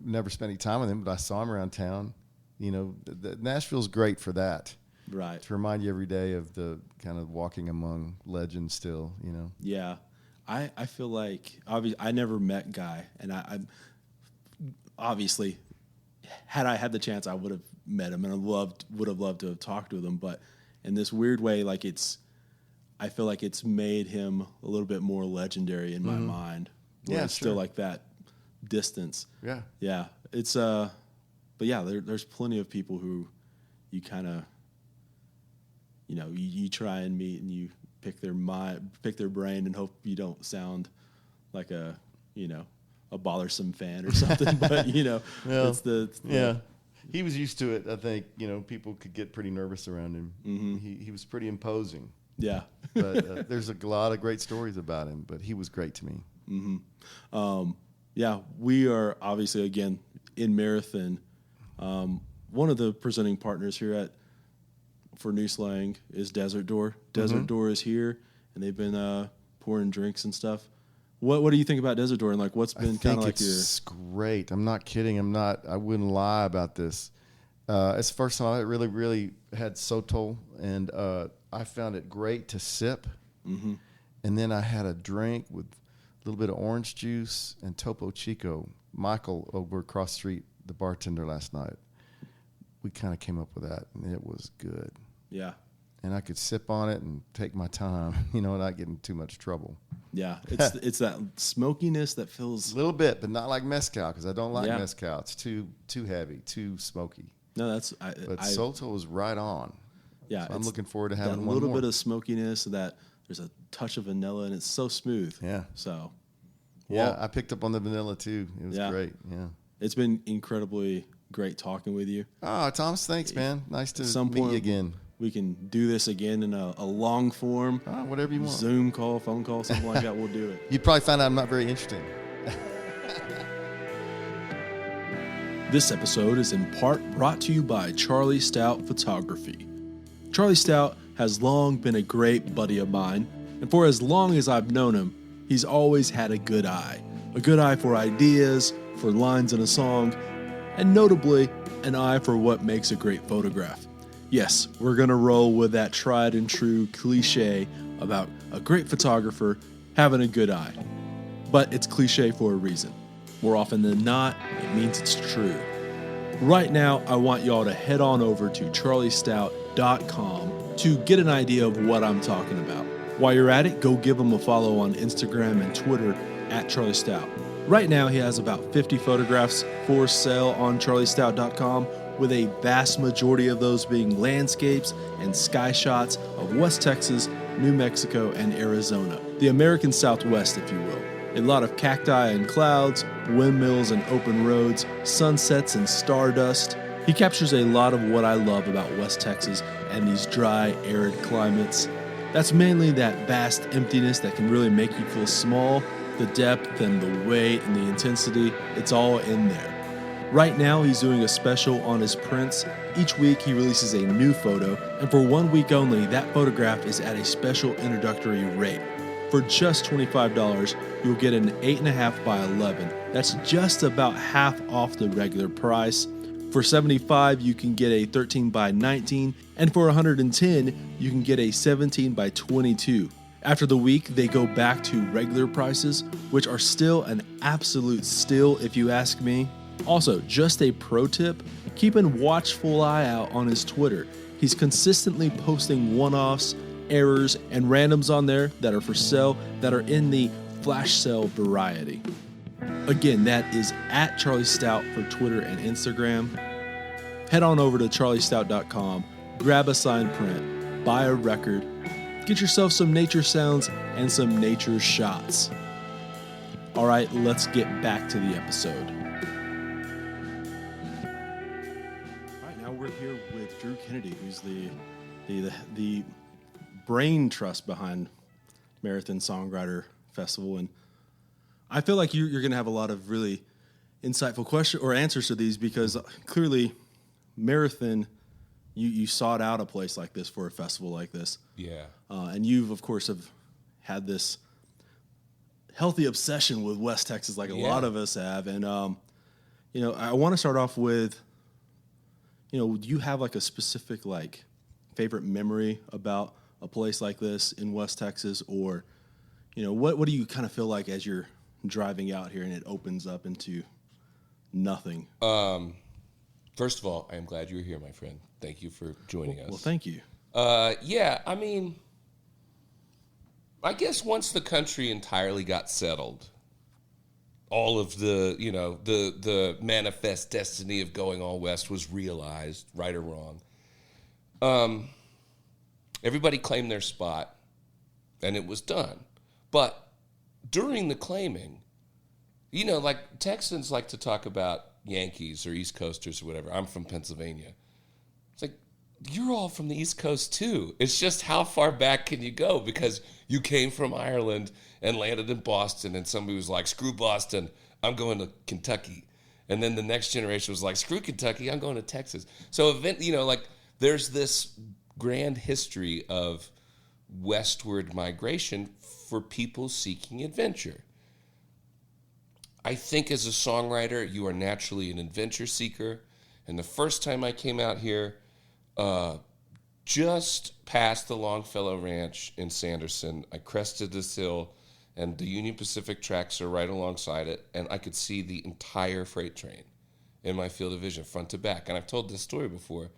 Speaker 3: never spent any time with him, but I saw him around town. You know, Nashville's great for that.
Speaker 1: Right.
Speaker 3: To remind you every day of the kind of walking among legends still, you know?
Speaker 1: Yeah. I feel like, obviously, I never met Guy, and I obviously, had I had the chance, I would have met him, and would have loved to have talked with him, but in this weird way, like I feel like it's made him a little bit more legendary in my mind.
Speaker 3: Yeah,
Speaker 1: it's still like that distance.
Speaker 3: Yeah.
Speaker 1: Yeah. It's, but yeah, there's plenty of people who you kind of, you know, you try and meet and you pick their brain and hope you don't sound like a bothersome fan or something. But you know, it's the
Speaker 3: He was used to it. I think, you know, people could get pretty nervous around him. He was pretty imposing.
Speaker 1: Yeah,
Speaker 3: but there's a lot of great stories about him. But he was great to me.
Speaker 1: Yeah, we are obviously again in Marathon. One of the presenting partners here for New Slang is Desert Door. Desert Door is here, and they've been pouring drinks and stuff. What do you think about Desert Door, and like what's been kind of like
Speaker 3: it's great. I'm not kidding. I wouldn't lie about this. It's the first time I really had Sotol, and I found it great to sip. And then I had a drink with a little bit of orange juice and Topo Chico. Michael over across the street, the bartender last night, we kind of came up with that, and it was good.
Speaker 1: Yeah.
Speaker 3: And I could sip on it and take my time, you know, not get in too much trouble.
Speaker 1: Yeah, it's that smokiness that feels
Speaker 3: a little bit, but not like mezcal, because I don't like mezcal. It's too heavy, too smoky.
Speaker 1: No,
Speaker 3: but Soto is right on.
Speaker 1: Yeah,
Speaker 3: so I'm looking forward to having
Speaker 1: that
Speaker 3: one
Speaker 1: little
Speaker 3: more.
Speaker 1: bit of smokiness. That there's a touch of vanilla, and it's so smooth.
Speaker 3: Yeah.
Speaker 1: So.
Speaker 3: Yeah, I picked up on the vanilla too. It was great. Yeah.
Speaker 1: It's been incredibly great talking with you.
Speaker 3: Oh, Thomas, thanks, man. Nice to
Speaker 1: some
Speaker 3: meet
Speaker 1: point,
Speaker 3: you again.
Speaker 1: We can do this again in a long form.
Speaker 3: Oh, whatever you want.
Speaker 1: Zoom call, phone call, something like that. We'll do it.
Speaker 3: You'd probably find out I'm not very interesting.
Speaker 1: This episode is in part brought to you by Charlie Stout Photography. Charlie Stout has long been a great buddy of mine, and for as long as I've known him, he's always had a good eye for ideas, for lines in a song, and notably, an eye for what makes a great photograph. Yes, we're going to roll with that tried and true cliche about a great photographer having a good eye. But it's cliche for a reason. More often than not, it means it's true. Right now, I want y'all to head on over to charliestout.com to get an idea of what I'm talking about. While you're at it, go give him a follow on Instagram and Twitter at Charlie Stout. Right now, he has about 50 photographs for sale on charliestout.com, with a vast majority of those being landscapes and sky shots of West Texas, New Mexico, and Arizona. The American Southwest, if you will. A lot of cacti and clouds, windmills and open roads, sunsets and stardust. He captures a lot of what I love about West Texas and these dry, arid climates. That's mainly that vast emptiness that can really make you feel small, the depth and the weight and the intensity, it's all in there. Right now, he's doing a special on his prints. Each week, he releases a new photo, and for 1 week only, that photograph is at a special introductory rate. For just $25, you'll get an 8.5 by 11. That's just about half off the regular price. For $75, you can get a 13 by 19, and for $110, you can get a 17 by 22. After the week, they go back to regular prices, which are still an absolute steal if you ask me. Also, just a pro tip, keep a watchful eye out on his Twitter. He's consistently posting one-offs, errors, and randoms on there that are for sale that are in the flash sale variety. Again, that is at Charlie Stout for Twitter and Instagram. Head on over to charliestout.com, grab a signed print, buy a record, get yourself some nature sounds and some nature shots. All right, let's get back to the episode. We're here with Drew Kennedy, who's the brain trust behind Marathon Songwriter Festival, and I feel like you're going to have a lot of really insightful questions or answers to these because clearly, Marathon, you sought out a place like this for a festival like this, and you've of course have had this healthy obsession with West Texas, like a lot of us have, and I want to start off with. Do you have like a specific favorite memory about a place like this in West Texas, or what do you kind of feel like as you're driving out here and it opens up into nothing?
Speaker 4: First of all, I am glad you're here, my friend. Thank you for joining us.
Speaker 1: Well, thank you.
Speaker 4: I mean, I guess once the country entirely got settled, all of the, the manifest destiny of going all west was realized, right or wrong. Everybody claimed their spot, and it was done. But during the claiming, Texans like to talk about Yankees or East Coasters or whatever. I'm from Pennsylvania. It's like, you're all from the East Coast too. It's just how far back can you go? Because you came from Ireland and landed in Boston, and somebody was like, screw Boston, I'm going to Kentucky. And then the next generation was like, screw Kentucky, I'm going to Texas. So, there's this grand history of westward migration for people seeking adventure. I think as a songwriter, you are naturally an adventure seeker. And the first time I came out here, just past the Longfellow Ranch in Sanderson, I crested this hill, and the Union Pacific tracks are right alongside it, and I could see the entire freight train in my field of vision, front to back. And I've told this story before.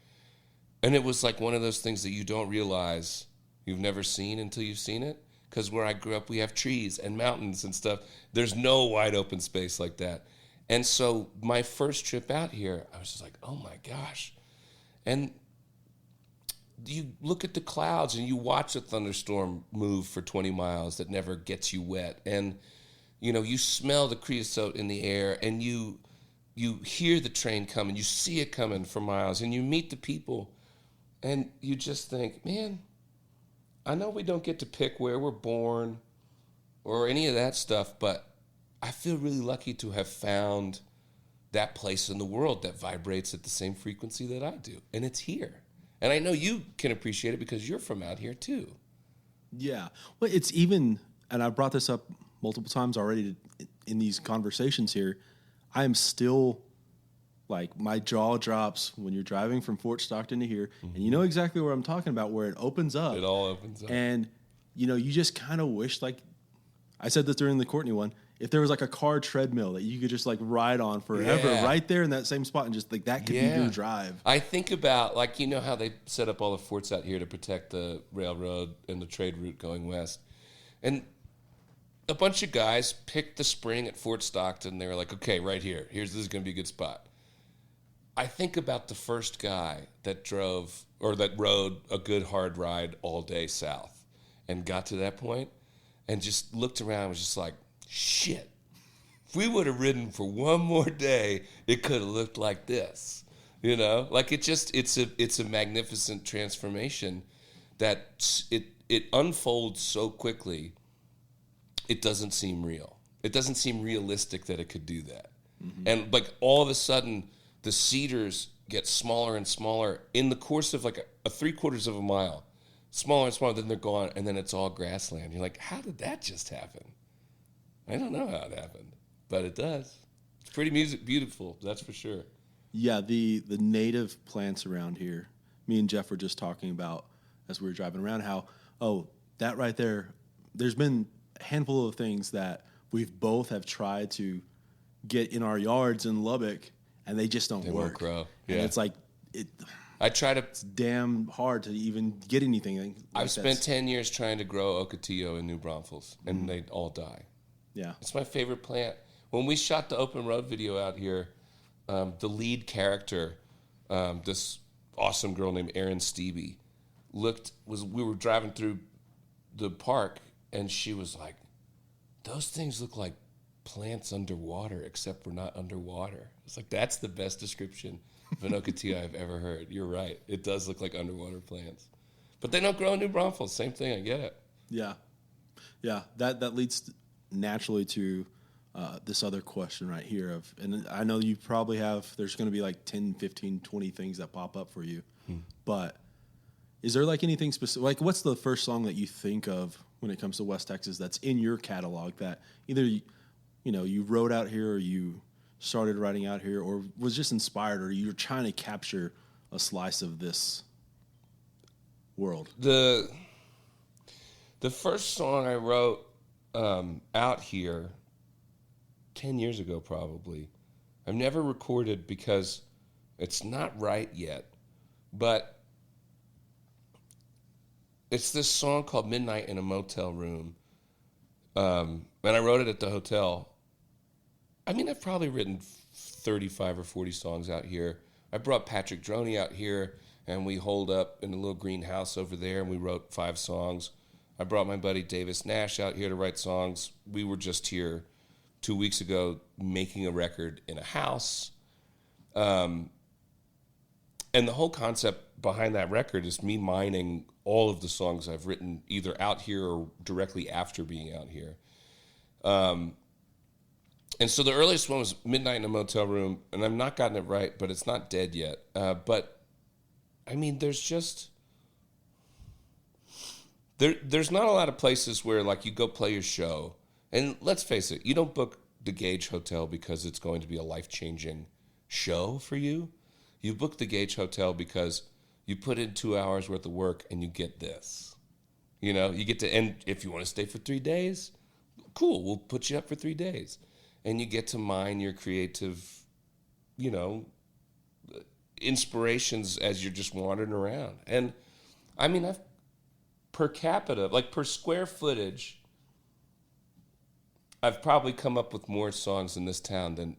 Speaker 4: And it was like one of those things that you don't realize you've never seen until you've seen it. Because where I grew up, we have trees and mountains and stuff. There's no wide open space like that. And so my first trip out here, I was just like, oh my gosh. And you look at the clouds and you watch a thunderstorm move for 20 miles that never gets you wet. And, you smell the creosote in the air, and you hear the train coming, you see it coming for miles, and you meet the people, and you just think, man, I know we don't get to pick where we're born or any of that stuff, but I feel really lucky to have found that place in the world that vibrates at the same frequency that I do. And it's here. And I know you can appreciate it because you're from out here too.
Speaker 1: Yeah. Well, it's even, and I've brought this up multiple times already in these conversations here, I am still, my jaw drops when you're driving from Fort Stockton to here, and you know exactly what I'm talking about, where it opens up.
Speaker 4: It all opens up.
Speaker 1: And, you just kind of wish, I said this during the Courtney one, if there was a car treadmill that you could just ride on forever right there in that same spot, and just that could be your drive.
Speaker 4: I think about how they set up all the forts out here to protect the railroad and the trade route going west. And a bunch of guys picked the spring at Fort Stockton. They were like, okay, right here. This is going to be a good spot. I think about the first guy that rode a good hard ride all day south and got to that point and just looked around and was just like, shit, if we would have ridden for one more day, it could have looked like this. You know, like it's a magnificent transformation that it unfolds so quickly. It doesn't seem real. It doesn't seem realistic that it could do that. Mm-hmm. And like all of a sudden, the cedars get smaller and smaller in the course of like a 3/4 of a mile, smaller and smaller. Then they're gone, and then it's all grassland. You're like, how did that just happen? I don't know how it happened, but it does. It's pretty beautiful, that's for sure.
Speaker 1: Yeah, the native plants around here. Me and Jeff were just talking about as we were driving around how, that right there, there's been a handful of things that we've both have tried to get in our yards in Lubbock, and they just don't work.
Speaker 4: Won't grow. Yeah.
Speaker 1: And it's like,
Speaker 4: it's
Speaker 1: damn hard to even get anything. Like
Speaker 4: I've spent 10 years trying to grow Ocotillo in New Braunfels, and they all die.
Speaker 1: Yeah.
Speaker 4: It's my favorite plant. When we shot the open road video out here, the lead character, this awesome girl named Erin Stevie, we were driving through the park, and she was like, those things look like plants underwater, except we're not underwater. It's like, that's the best description of an Ocotillo I've ever heard. You're right. It does look like underwater plants. But they don't grow in New Braunfels. Same thing. I get it.
Speaker 1: Yeah. Yeah. That leads naturally to this other question right here and I know you probably there's going to be like 10, 15, 20 things that pop up for you. But is there like anything specific? Like, what's the first song that you think of when it comes to West Texas that's in your catalog that either you wrote out here, or you started writing out here, or was just inspired, or you're trying to capture a slice of this world?
Speaker 4: The first song I wrote out here 10 years ago, probably. I've never recorded because it's not right yet, but it's this song called Midnight in a Motel Room. And I wrote it at the hotel. I mean, I've probably written 35 or 40 songs out here. I brought Patrick Droney out here, and we holed up in a little greenhouse over there, and we wrote 5 songs. I brought my buddy Davis Nash out here to write songs. We were just here 2 weeks ago making a record in a house. And the whole concept behind that record is me mining all of the songs I've written either out here or directly after being out here. And so the earliest one was Midnight in a Motel Room, and I've not gotten it right, but it's not dead yet. But, I mean, there's just... There's not a lot of places where, like, you go play your show, and let's face it, you don't book the Gage Hotel because it's going to be a life-changing show for you. You book the Gage Hotel because you put in 2 hours worth of work and you get this. You know, you get to, and if you want to stay for 3 days, cool, we'll put you up for 3 days. And you get to mine your creative, inspirations as you're just wandering around. And, I mean, per capita, like per square footage, I've probably come up with more songs in this town than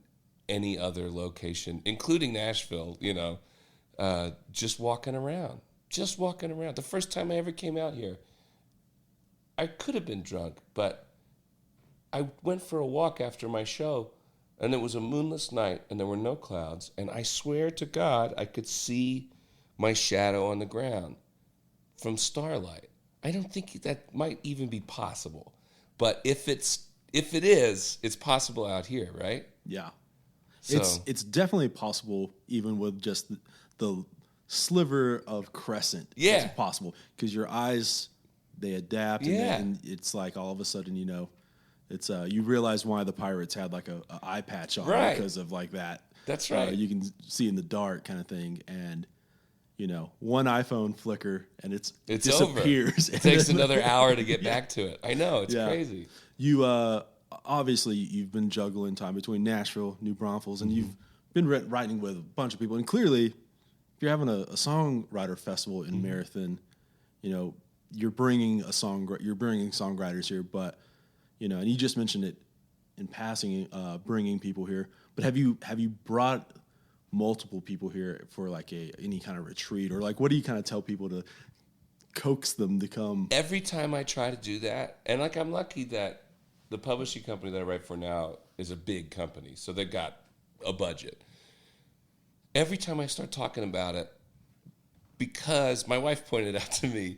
Speaker 4: any other location, including Nashville, just walking around. The first time I ever came out here, I could have been drunk, but I went for a walk after my show, and it was a moonless night, and there were no clouds, and I swear to God, I could see my shadow on the ground from starlight. I don't think that might even be possible, but if it is, it's possible out here, right?
Speaker 1: Yeah.
Speaker 4: So,
Speaker 1: it's definitely possible, even with just the sliver of crescent.
Speaker 4: Yeah.
Speaker 1: It's possible because your eyes, they adapt.
Speaker 4: Yeah.
Speaker 1: And it's like all of a sudden, it's you realize why the pirates had like a eye patch on,
Speaker 4: right,
Speaker 1: because of like that.
Speaker 4: That's right.
Speaker 1: You can see in the dark kind of thing, and one iPhone flicker and it disappears.
Speaker 4: Over. It takes another hour to get back to it. I know, it's crazy.
Speaker 1: You obviously you've been juggling time between Nashville, New Braunfels, and you've been writing with a bunch of people. And clearly, if you're having a songwriter festival in Marathon, you're bringing songwriters here. But and you just mentioned it in passing, bringing people here. But have you brought multiple people here for like any kind of retreat, or like what do you kind of tell people to coax them to come?
Speaker 4: Every time I try to do that, and like I'm lucky that the publishing company that I write for now is a big company, so they've got a budget. Every time I start talking about it, because my wife pointed out to me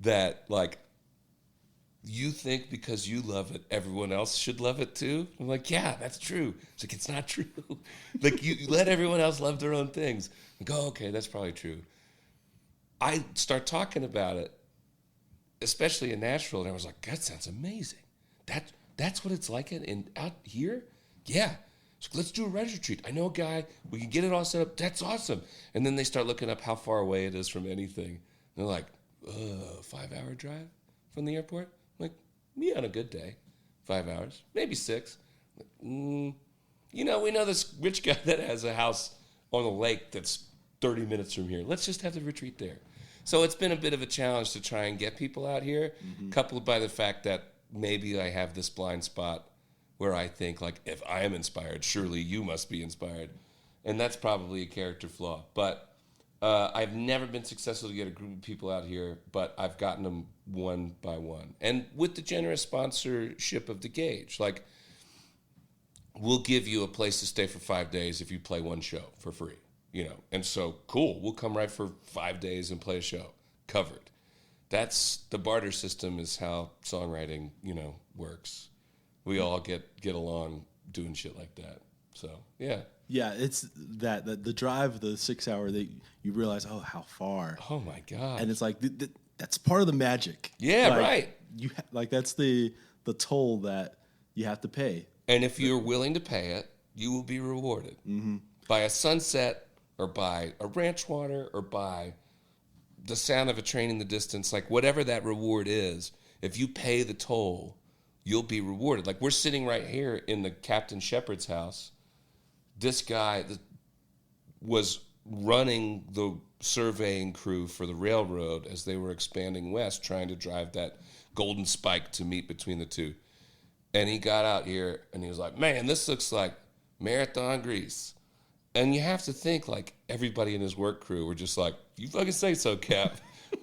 Speaker 4: that, like, you think because you love it, everyone else should love it too? I'm like, yeah, that's true. It's like, it's not true. Like, you let everyone else love their own things. I go, okay, that's probably true. I start talking about it, especially in Nashville, and I was like, that sounds amazing. That's what it's like in out here? Yeah. So let's do a writer's retreat. I know a guy. We can get it all set up. That's awesome. And then they start looking up how far away it is from anything. And they're like, 5-hour drive from the airport? I'm like, yeah, on a good day. 5 hours, maybe 6. You know, we know this rich guy that has a house on a lake that's 30 minutes from here. Let's just have the retreat there. So it's been a bit of a challenge to try and get people out here, coupled by the fact that maybe I have this blind spot where I think, like, if I am inspired, surely you must be inspired. And that's probably a character flaw. But I've never been successful to get a group of people out here, but I've gotten them one by one. And with the generous sponsorship of The Gauge, like, we'll give you a place to stay for 5 days if you play one show for free, you know. And so, cool, we'll come right for 5 days and play a show, covered. That's the barter system is how songwriting, you know, works. We all get along doing shit like that. So, yeah.
Speaker 1: Yeah, it's that the drive, the 6 hour that you realize, oh, how far.
Speaker 4: Oh my God.
Speaker 1: And it's like that's part of the magic.
Speaker 4: Yeah,
Speaker 1: like,
Speaker 4: right.
Speaker 1: You like that's the toll that you have to pay.
Speaker 4: And if you're willing to pay it, you will be rewarded by a sunset or by a ranch water or by the sound of a train in the distance, like whatever that reward is. If you pay the toll, you'll be rewarded. Like, we're sitting right here in the Captain Shepherd's house. This guy was running the surveying crew for the railroad as they were expanding west, trying to drive that golden spike to meet between the two. And he got out here and he was like, man, this looks like Marathon Grease. And you have to think, like, everybody in his work crew were just like, you fucking say so, Cap.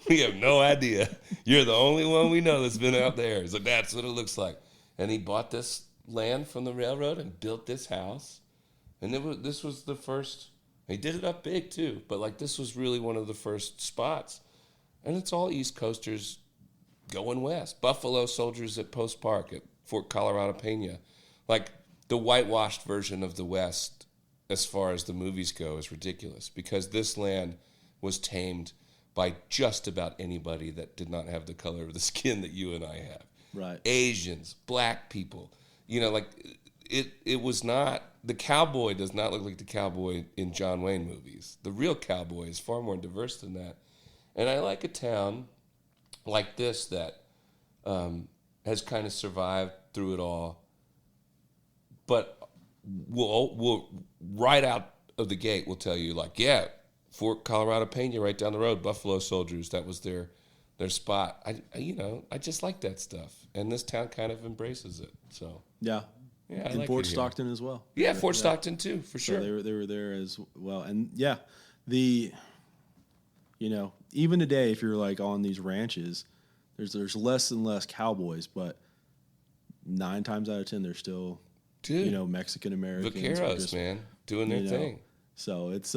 Speaker 4: We have no idea. You're the only one we know that's been out there. He's like, that's what it looks like. And he bought this land from the railroad and built this house. And this was the first, he did it up big too, but like this was really one of the first spots. And it's all East Coasters going west. Buffalo Soldiers at Post Park, at Fort Colorado Pena. Like, the whitewashed version of the West, as far as the movies go, is ridiculous because this land was tamed by just about anybody that did not have the color of the skin that you and I have.
Speaker 1: Right.
Speaker 4: Asians, black people. You know, like, it was not, the cowboy does not look like the cowboy in John Wayne movies. The real cowboy is far more diverse than that. And I like a town like this that has kind of survived through it all. But we'll right out of the gate, we'll tell you, like, yeah, Fort Colorado Pena, right down the road, Buffalo Soldiers, that was their spot. I just like that stuff. And this town kind of embraces it. So
Speaker 1: yeah.
Speaker 4: Yeah, I
Speaker 1: and
Speaker 4: like
Speaker 1: Fort
Speaker 4: it here.
Speaker 1: Stockton as well.
Speaker 4: Yeah, Fort Stockton too, for sure.
Speaker 1: So they were there as well. And yeah, even today, if you're like on these ranches, there's less and less cowboys, but 9 times out of 10 they're still, Mexican Americans.
Speaker 4: Vaqueros, man, doing their thing.
Speaker 1: So it's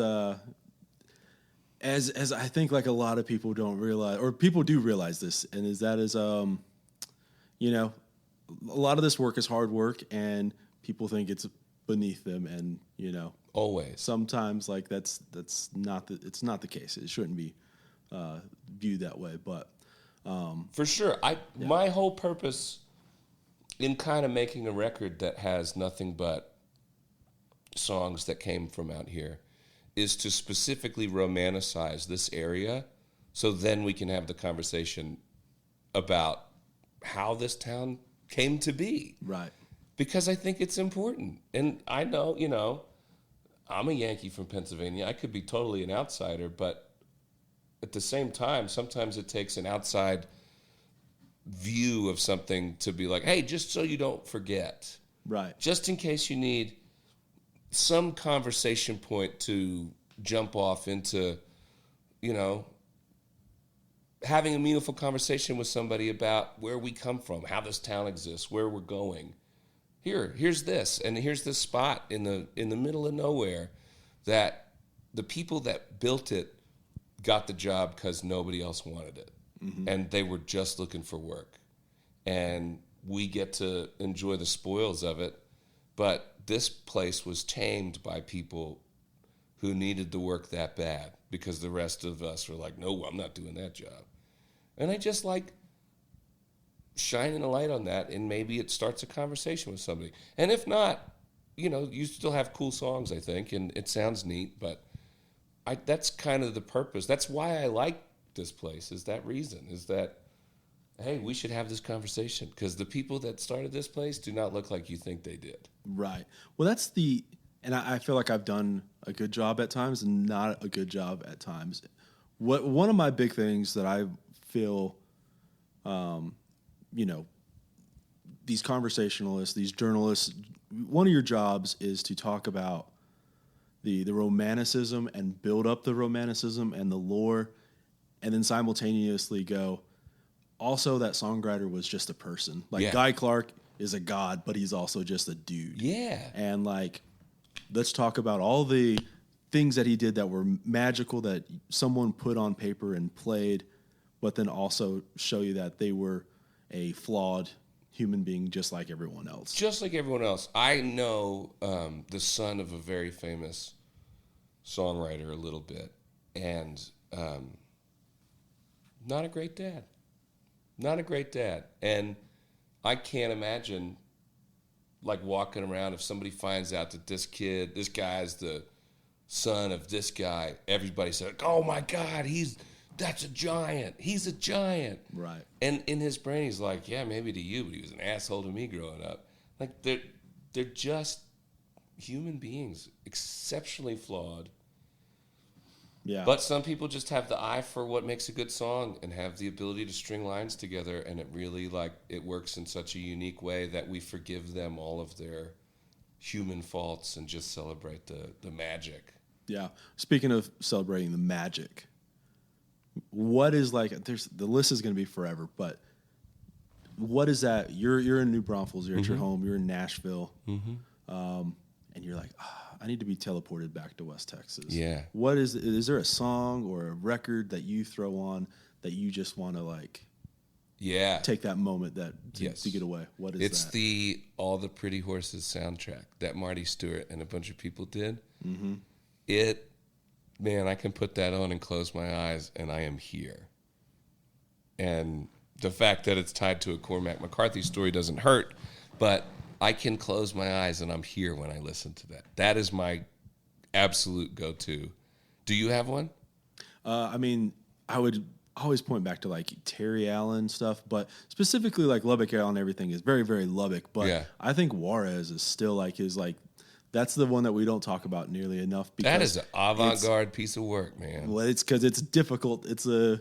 Speaker 1: as I think, like, a lot of people don't realize, or people do realize this, and a lot of this work is hard work, and people think it's beneath them, and
Speaker 4: always.
Speaker 1: Sometimes, like, it's not the case. It shouldn't be viewed that way, but
Speaker 4: for sure, my whole purpose in kind of making a record that has nothing but songs that came from out here is to specifically romanticize this area, so then we can have the conversation about how this town came to be.
Speaker 1: Right.
Speaker 4: Because I think it's important. And I know, I'm a Yankee from Pennsylvania. I could be totally an outsider, but at the same time, sometimes it takes an outside view of something to be like, hey, just so you don't forget.
Speaker 1: Right.
Speaker 4: Just in case you need some conversation point to jump off into, having a meaningful conversation with somebody about where we come from, how this town exists, where we're going. Here's this, and here's this spot in the middle of nowhere that the people that built it got the job because nobody else wanted it. Mm-hmm. And they were just looking for work. And we get to enjoy the spoils of it. But this place was tamed by people who needed the work that bad because the rest of us were like, no, I'm not doing that job. And I just like shining a light on that, and maybe it starts a conversation with somebody. And if not, you still have cool songs, I think, and it sounds neat, but that's kind of the purpose. That's why I like this place, is that reason, is that, hey, we should have this conversation because the people that started this place do not look like you think they did.
Speaker 1: Right. Well, and I feel like I've done a good job at times and not a good job at times. One of my big things that I feel, these conversationalists, these journalists, one of your jobs is to talk about the romanticism and build up the romanticism and the lore, and then simultaneously go, also that songwriter was just a person. Like Guy Clark is a god, but he's also just a dude.
Speaker 4: Yeah.
Speaker 1: And like, let's talk about all the things that he did that were magical that someone put on paper and played, but then also show you that they were a flawed human being just like everyone else.
Speaker 4: Just like everyone else. I know the son of a very famous songwriter a little bit, and not a great dad. Not a great dad. And I can't imagine like walking around if somebody finds out that this guy's the son of this guy, everybody said, oh my God, that's a giant. He's a giant.
Speaker 1: Right.
Speaker 4: And in his brain, he's like, yeah, maybe to you, but he was an asshole to me growing up. Like they're just human beings, exceptionally flawed.
Speaker 1: Yeah.
Speaker 4: But some people just have the eye for what makes a good song and have the ability to string lines together, and it really it works in such a unique way that we forgive them all of their human faults and just celebrate the magic.
Speaker 1: Yeah. Speaking of celebrating the magic, what is the list is going to be forever, but what is that? You're in New Braunfels, you're at your home, you're in Nashville, and you're like, I need to be teleported back to West Texas.
Speaker 4: Yeah.
Speaker 1: What is there a song or a record that you throw on that you just want to take that moment to get away? What is
Speaker 4: it's
Speaker 1: that?
Speaker 4: It's the All the Pretty Horses soundtrack that Marty Stewart and a bunch of people did. Mm-hmm. Man, I can put that on and close my eyes, and I am here. And the fact that it's tied to a Cormac McCarthy story doesn't hurt, but I can close my eyes, and I'm here when I listen to that. That is my absolute go-to. Do you have one?
Speaker 1: I would always point back to like Terry Allen stuff, but specifically like Lubbock Allen, everything is very, very Lubbock. But I think Juarez is still that's the one that we don't talk about nearly enough. Because
Speaker 4: that is an avant-garde piece of work, man.
Speaker 1: Well, it's because it's difficult. It's one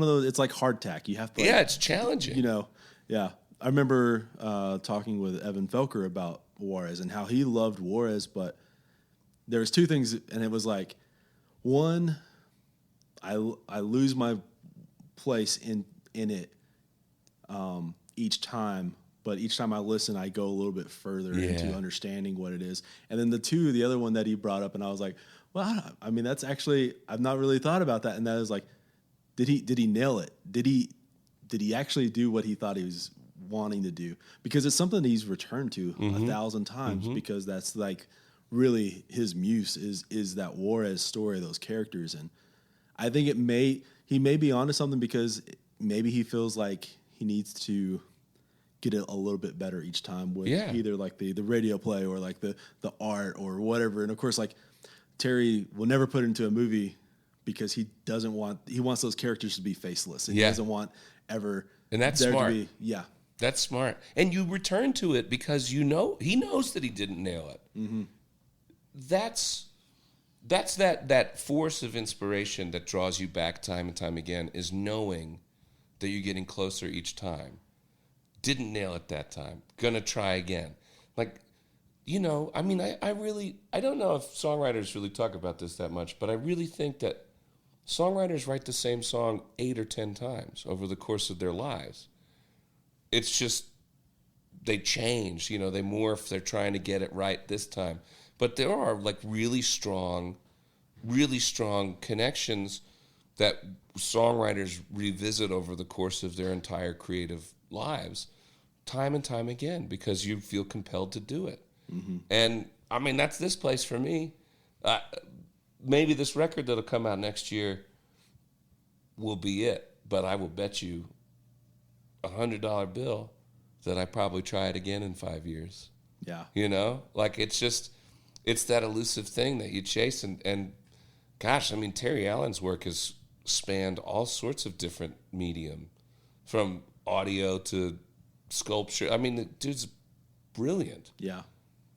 Speaker 1: of those. It's like hardtack. You have to.
Speaker 4: It's challenging.
Speaker 1: Yeah. I remember talking with Evan Felker about Juarez and how he loved Juarez, but there was two things, and it was like, one, I lose my place in it each time. But each time I listen, I go a little bit further into understanding what it is. And then the other one that he brought up, and I was like, well, that's actually, I've not really thought about that. And that is like, did he nail it? Did he actually do what he thought he was wanting to do? Because it's something that he's returned to 1,000 times, because that's like really his muse is that Juarez story, those characters. And I think he may be onto something, because maybe he feels like he needs to get it a little bit better each time with either like the radio play or like the art or whatever. And of course, like Terry will never put it into a movie because he wants those characters to be faceless, and he doesn't want ever.
Speaker 4: And that's
Speaker 1: there
Speaker 4: smart.
Speaker 1: To be,
Speaker 4: that's smart. And you return to it because he knows that he didn't nail it. Mm-hmm. That's that force of inspiration that draws you back time and time again, is knowing that you're getting closer each time. Didn't nail it that time. Gonna try again. Like, I don't know if songwriters really talk about this that much, but I really think that Songwriters write the same song 8 or 10 times over the course of their lives. It's just they change, they morph, they're trying to get it right this time. But there are like really strong connections that songwriters revisit over the course of their entire creative lives, time and time again, because you feel compelled to do it. Mm-hmm. And I mean, that's this place for me. Maybe this record that'll come out next year will be it, but I will bet you $100 bill that I probably try it again in 5 years.
Speaker 1: Yeah.
Speaker 4: Like it's that elusive thing that you chase. And gosh, I mean, Terry Allen's work has spanned all sorts of different medium, from audio to sculpture. I mean, the dude's brilliant.
Speaker 1: Yeah.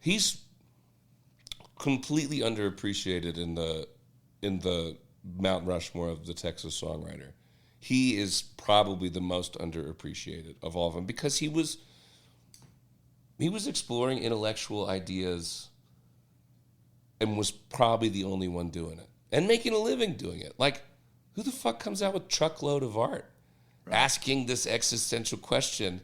Speaker 4: He's completely underappreciated in the Mount Rushmore of the Texas songwriter. He is probably the most underappreciated of all of them, because he was exploring intellectual ideas and was probably the only one doing it and making a living doing it. Like, who the fuck comes out with truckload of art? Right. Asking this existential question,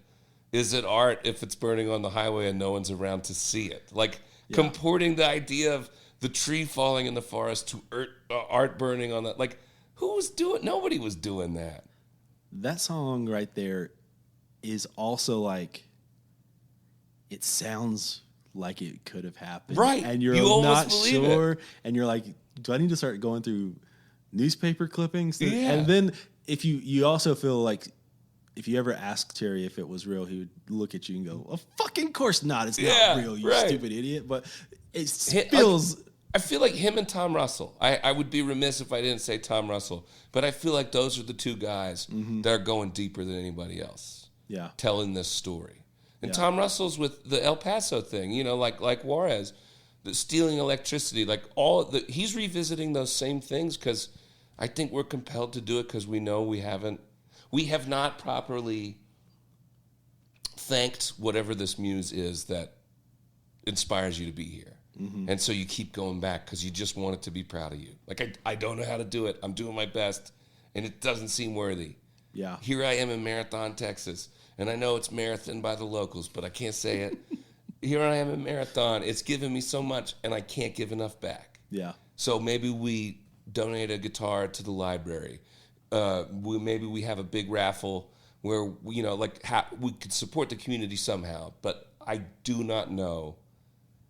Speaker 4: is it art if it's burning on the highway and no one's around to see it? Like, comporting the idea of the tree falling in the forest to art burning on that. Like, nobody was doing that.
Speaker 1: That song right there is also like, it sounds like it could have happened.
Speaker 4: Right.
Speaker 1: And you're not sure. And you're like, do I need to start going through newspaper clippings?
Speaker 4: Yeah.
Speaker 1: And then if you also feel like, if you ever ask Terry if it was real, he would look at you and go, "Well, fucking course not. It's not real, you stupid idiot." But it feels...
Speaker 4: I feel like him and Tom Russell. I would be remiss if I didn't say Tom Russell. But I feel like those are the two guys that are going deeper than anybody else.
Speaker 1: Yeah.
Speaker 4: Telling this story. And Tom Russell's with the El Paso thing, like Juarez, the stealing electricity, like he's revisiting those same things, because I think we're compelled to do it because we know we have not properly thanked whatever this muse is that inspires you to be here. Mm-hmm. And so you keep going back because you just want it to be proud of you. Like, I don't know how to do it. I'm doing my best, and it doesn't seem worthy.
Speaker 1: Yeah.
Speaker 4: Here I am in Marathon, Texas, and I know it's marathon by the locals, but I can't say it. Here I am in Marathon. It's given me so much, and I can't give enough back.
Speaker 1: Yeah.
Speaker 4: So maybe we donate a guitar to the library. Maybe we have a big raffle where, we could support the community somehow. But I do not know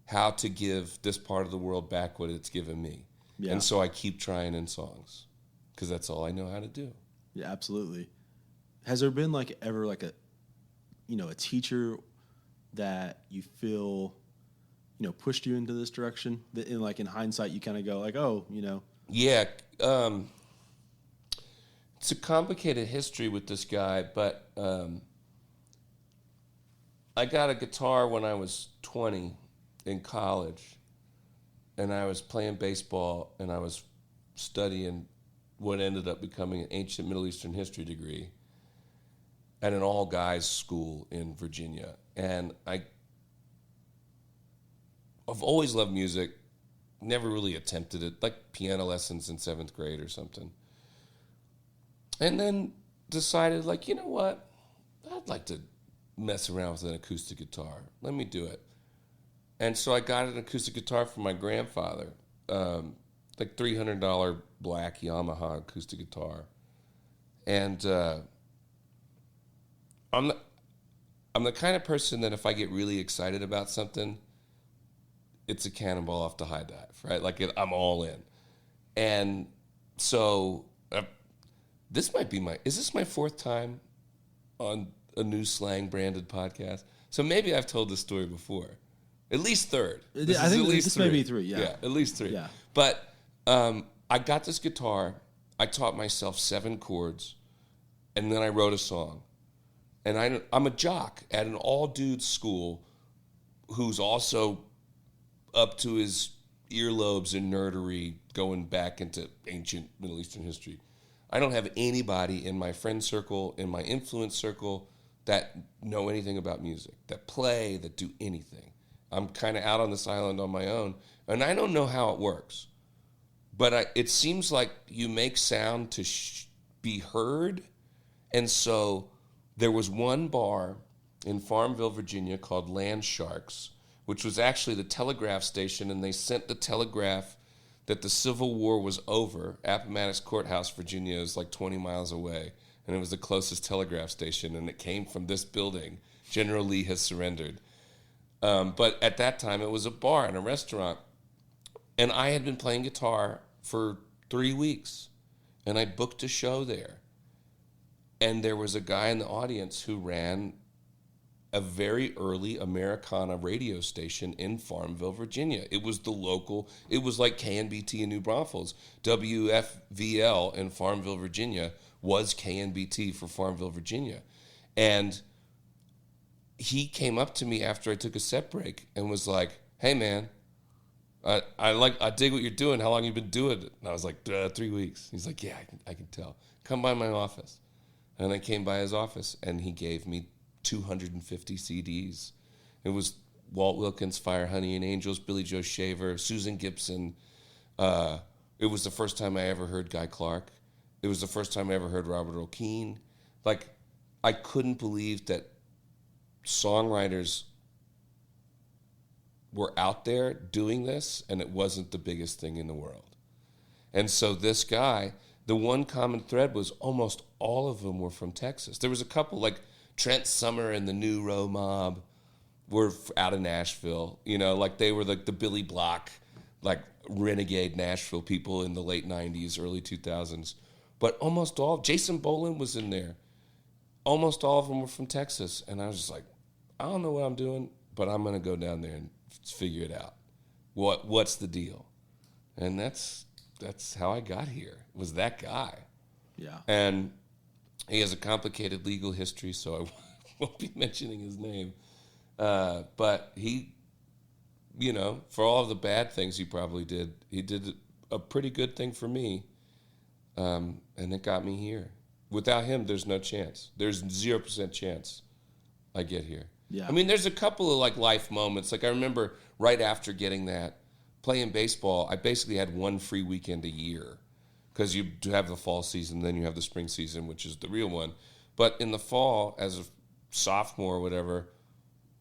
Speaker 4: how to give this part of the world back what it's given me. Yeah. And so I keep trying in songs, because that's all I know how to do.
Speaker 1: Yeah, absolutely. Has there been ever a teacher that you feel, pushed you into this direction, that in hindsight you kind of go oh,
Speaker 4: Yeah. It's a complicated history with this guy, but I got a guitar when I was 20 in college, and I was playing baseball, and I was studying what ended up becoming an ancient Middle Eastern history degree at an all-guys school in Virginia. And I've always loved music, never really attempted it, like piano lessons in 7th grade or something. And then decided, you know what? I'd like to mess around with an acoustic guitar. Let me do it. And so I got an acoustic guitar from my grandfather, $300 black Yamaha acoustic guitar. And I'm the kind of person that if I get really excited about something, it's a cannonball off the high dive, right? I'm all in. And so is this my 4th time on a new slang branded podcast? So maybe I've told this story before. At least 3rd.
Speaker 1: I think this may be 3, yeah.
Speaker 4: Yeah, at least 3.
Speaker 1: Yeah.
Speaker 4: But I got this guitar. I taught myself 7 chords, and then I wrote a song. And I'm a jock at an all-dudes school who's also up to his earlobes in nerdery, going back into ancient Middle Eastern history. I don't have anybody in my friend circle, in my influence circle, that know anything about music, that play, that do anything. I'm kind of out on this island on my own, and I don't know how it works. But it seems like you make sound to be heard. And so there was one bar in Farmville, Virginia called Land Sharks, which was actually the telegraph station, and they sent the telegraph that the Civil War was over. Appomattox Courthouse, Virginia, is like 20 miles away, and it was the closest telegraph station, and it came from this building. General Lee has surrendered. But at that time, it was a bar and a restaurant, and I had been playing guitar for 3 weeks, and I booked a show there. And there was a guy in the audience who ran a very early Americana radio station in Farmville, Virginia. It was the local, it was like KNBT in New Braunfels. WFVL in Farmville, Virginia was KNBT for Farmville, Virginia. And he came up to me after I took a set break and was like, "Hey man, I dig what you're doing. How long you been doing it?" And I was like, 3 weeks. He's like, "Yeah, I can tell. Come by my office." And I came by his office, and he gave me 250 CDs. It was Walt Wilkins, Fire, Honey, and Angels, Billy Joe Shaver, Susan Gibson. It was the first time I ever heard Guy Clark. It was the first time I ever heard Robert Earl Keen. Like, I couldn't believe that songwriters were out there doing this, and it wasn't the biggest thing in the world. And so this guy, the one common thread was almost all of them were from Texas. There was a couple, like Trent Summer and the New Row Mob were out of Nashville. You know, like they were like the Billy Block, like renegade Nashville people in the late 90s, early 2000s. But almost all, Jason Boland was in there. Almost all of them were from Texas. And I was just like, I don't know what I'm doing, but I'm going to go down there and figure it out. What's the deal? And that's how I got here, was that guy.
Speaker 1: Yeah.
Speaker 4: And he has a complicated legal history, so I won't be mentioning his name. But he, you know, for all of the bad things he probably did, he did a pretty good thing for me. And it got me here. Without him, there's no chance. There's 0% chance I get here.
Speaker 1: Yeah.
Speaker 4: I mean, there's a couple of like life moments. Like I remember right after getting that, playing baseball, I basically had one free weekend a year because you have the fall season, then you have the spring season, which is the real one. But in the fall, as a sophomore or whatever,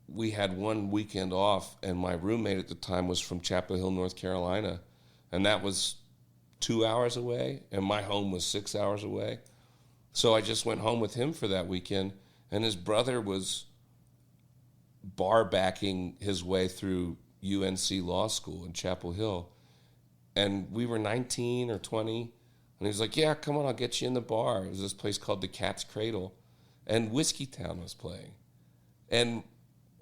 Speaker 4: we had one weekend off, and my roommate at the time was from Chapel Hill, North Carolina, and that was 2 hours away, and my home was 6 hours away. So I just went home with him for that weekend, and his brother was bar backing his way through UNC Law School in Chapel Hill. And we were 19 or 20, and he was like, "Yeah, come on, I'll get you in the bar." It was this place called the Cat's Cradle, and Whiskey Town was playing. And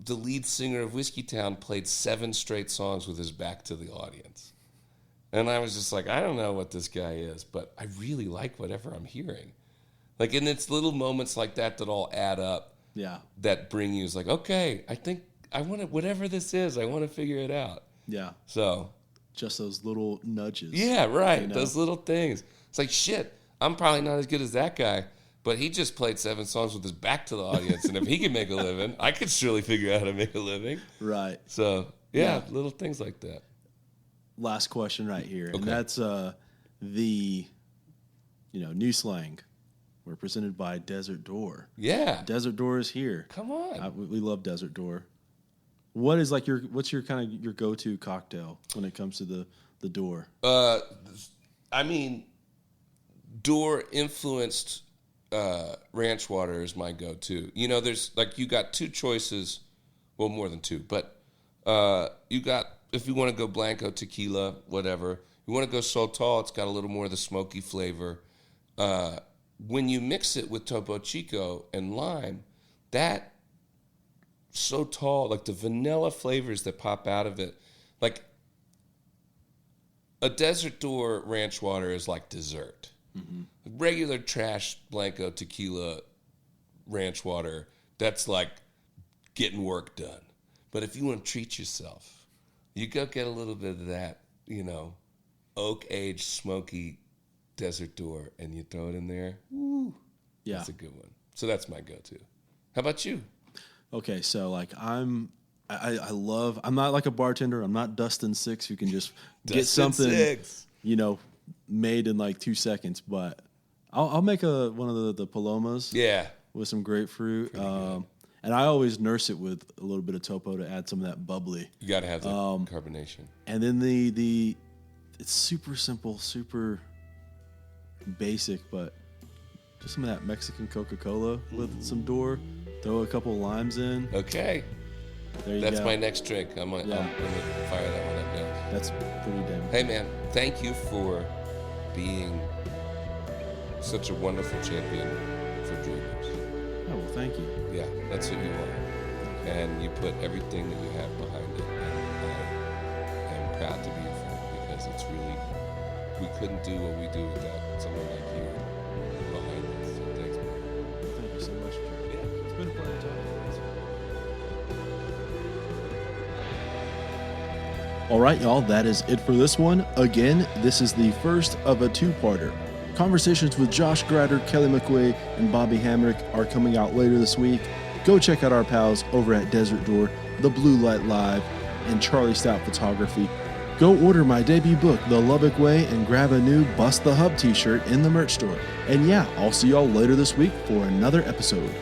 Speaker 4: the lead singer of Whiskey Town played 7 straight songs with his back to the audience. And I was just like, I don't know what this guy is, but I really like whatever I'm hearing. Like, and it's little moments like that that all add up.
Speaker 1: Yeah.
Speaker 4: That bring you, is like, okay, I think I want to, whatever this is, I want to figure it out.
Speaker 1: Yeah.
Speaker 4: So.
Speaker 1: Just those little nudges.
Speaker 4: Yeah, right.
Speaker 1: You know?
Speaker 4: Those little things. It's like, shit, I'm probably not as good as that guy, but he just played 7 songs with his back to the audience. And if he can make a living, I could surely figure out how to make a living.
Speaker 1: Right.
Speaker 4: So, yeah, little things like that.
Speaker 1: Last question right here.
Speaker 4: Okay.
Speaker 1: And that's the, new slang. We're presented by Desert Door.
Speaker 4: Yeah.
Speaker 1: Desert Door is here.
Speaker 4: Come on.
Speaker 1: We love Desert Door. What is like what's your kind of your go-to cocktail when it comes to the door?
Speaker 4: I mean, door influenced ranch water is my go-to. You know, there's like, you got 2 choices, well, more than 2, but you got, if you want to go Blanco, tequila, whatever. You want to go Sotol, it's got a little more of the smoky flavor. When you mix it with Topo Chico and lime, that Sotol, like the vanilla flavors that pop out of it, like a Desert Door ranch water is like dessert. Mm-hmm. Regular trash Blanco tequila ranch water, that's like getting work done. But if you want to treat yourself, you go get a little bit of that, oak-aged, smoky Desert Door, and you throw it in there. Woo. Yeah. That's a good one. So that's my go-to. How about you?
Speaker 1: Okay, so like I'm not like a bartender. I'm not Dustin Six who can just get something made in like 2 seconds. But I'll make one of the palomas.
Speaker 4: Yeah.
Speaker 1: With some grapefruit. And I always nurse it with a little bit of topo to add some of that bubbly.
Speaker 4: You got to have the carbonation.
Speaker 1: And then it's super simple, super basic, but just some of that Mexican Coca-Cola with some Door. Throw a couple limes in.
Speaker 4: Okay.
Speaker 1: There you
Speaker 4: That's
Speaker 1: go.
Speaker 4: my next drink. I'm gonna fire that one up now.
Speaker 1: That's pretty damn.
Speaker 4: Hey man, thank you for being such a wonderful champion for dreamers.
Speaker 1: Oh, well, thank you.
Speaker 4: Yeah, that's who you are. And you put everything that you have behind it. And I am proud to be your friend because it's really, we couldn't do what we do without someone like you behind us. So thanks, man.
Speaker 1: Well, thank you so much.
Speaker 4: Yeah.
Speaker 1: It's been a pleasure talking. All right, y'all, that is it for this one. Again, this is the first of a two-parter. Conversations with Josh Grader, Kelley Mickwee, and Bobby Hamrick are coming out later this week. Go check out our pals over at Desert Door, The Blue Light Live, and Charlie Stout Photography. Go order my debut book, The Lubbock Way, and grab a new Bust the Hub t-shirt in the merch store. And yeah, I'll see y'all later this week for another episode.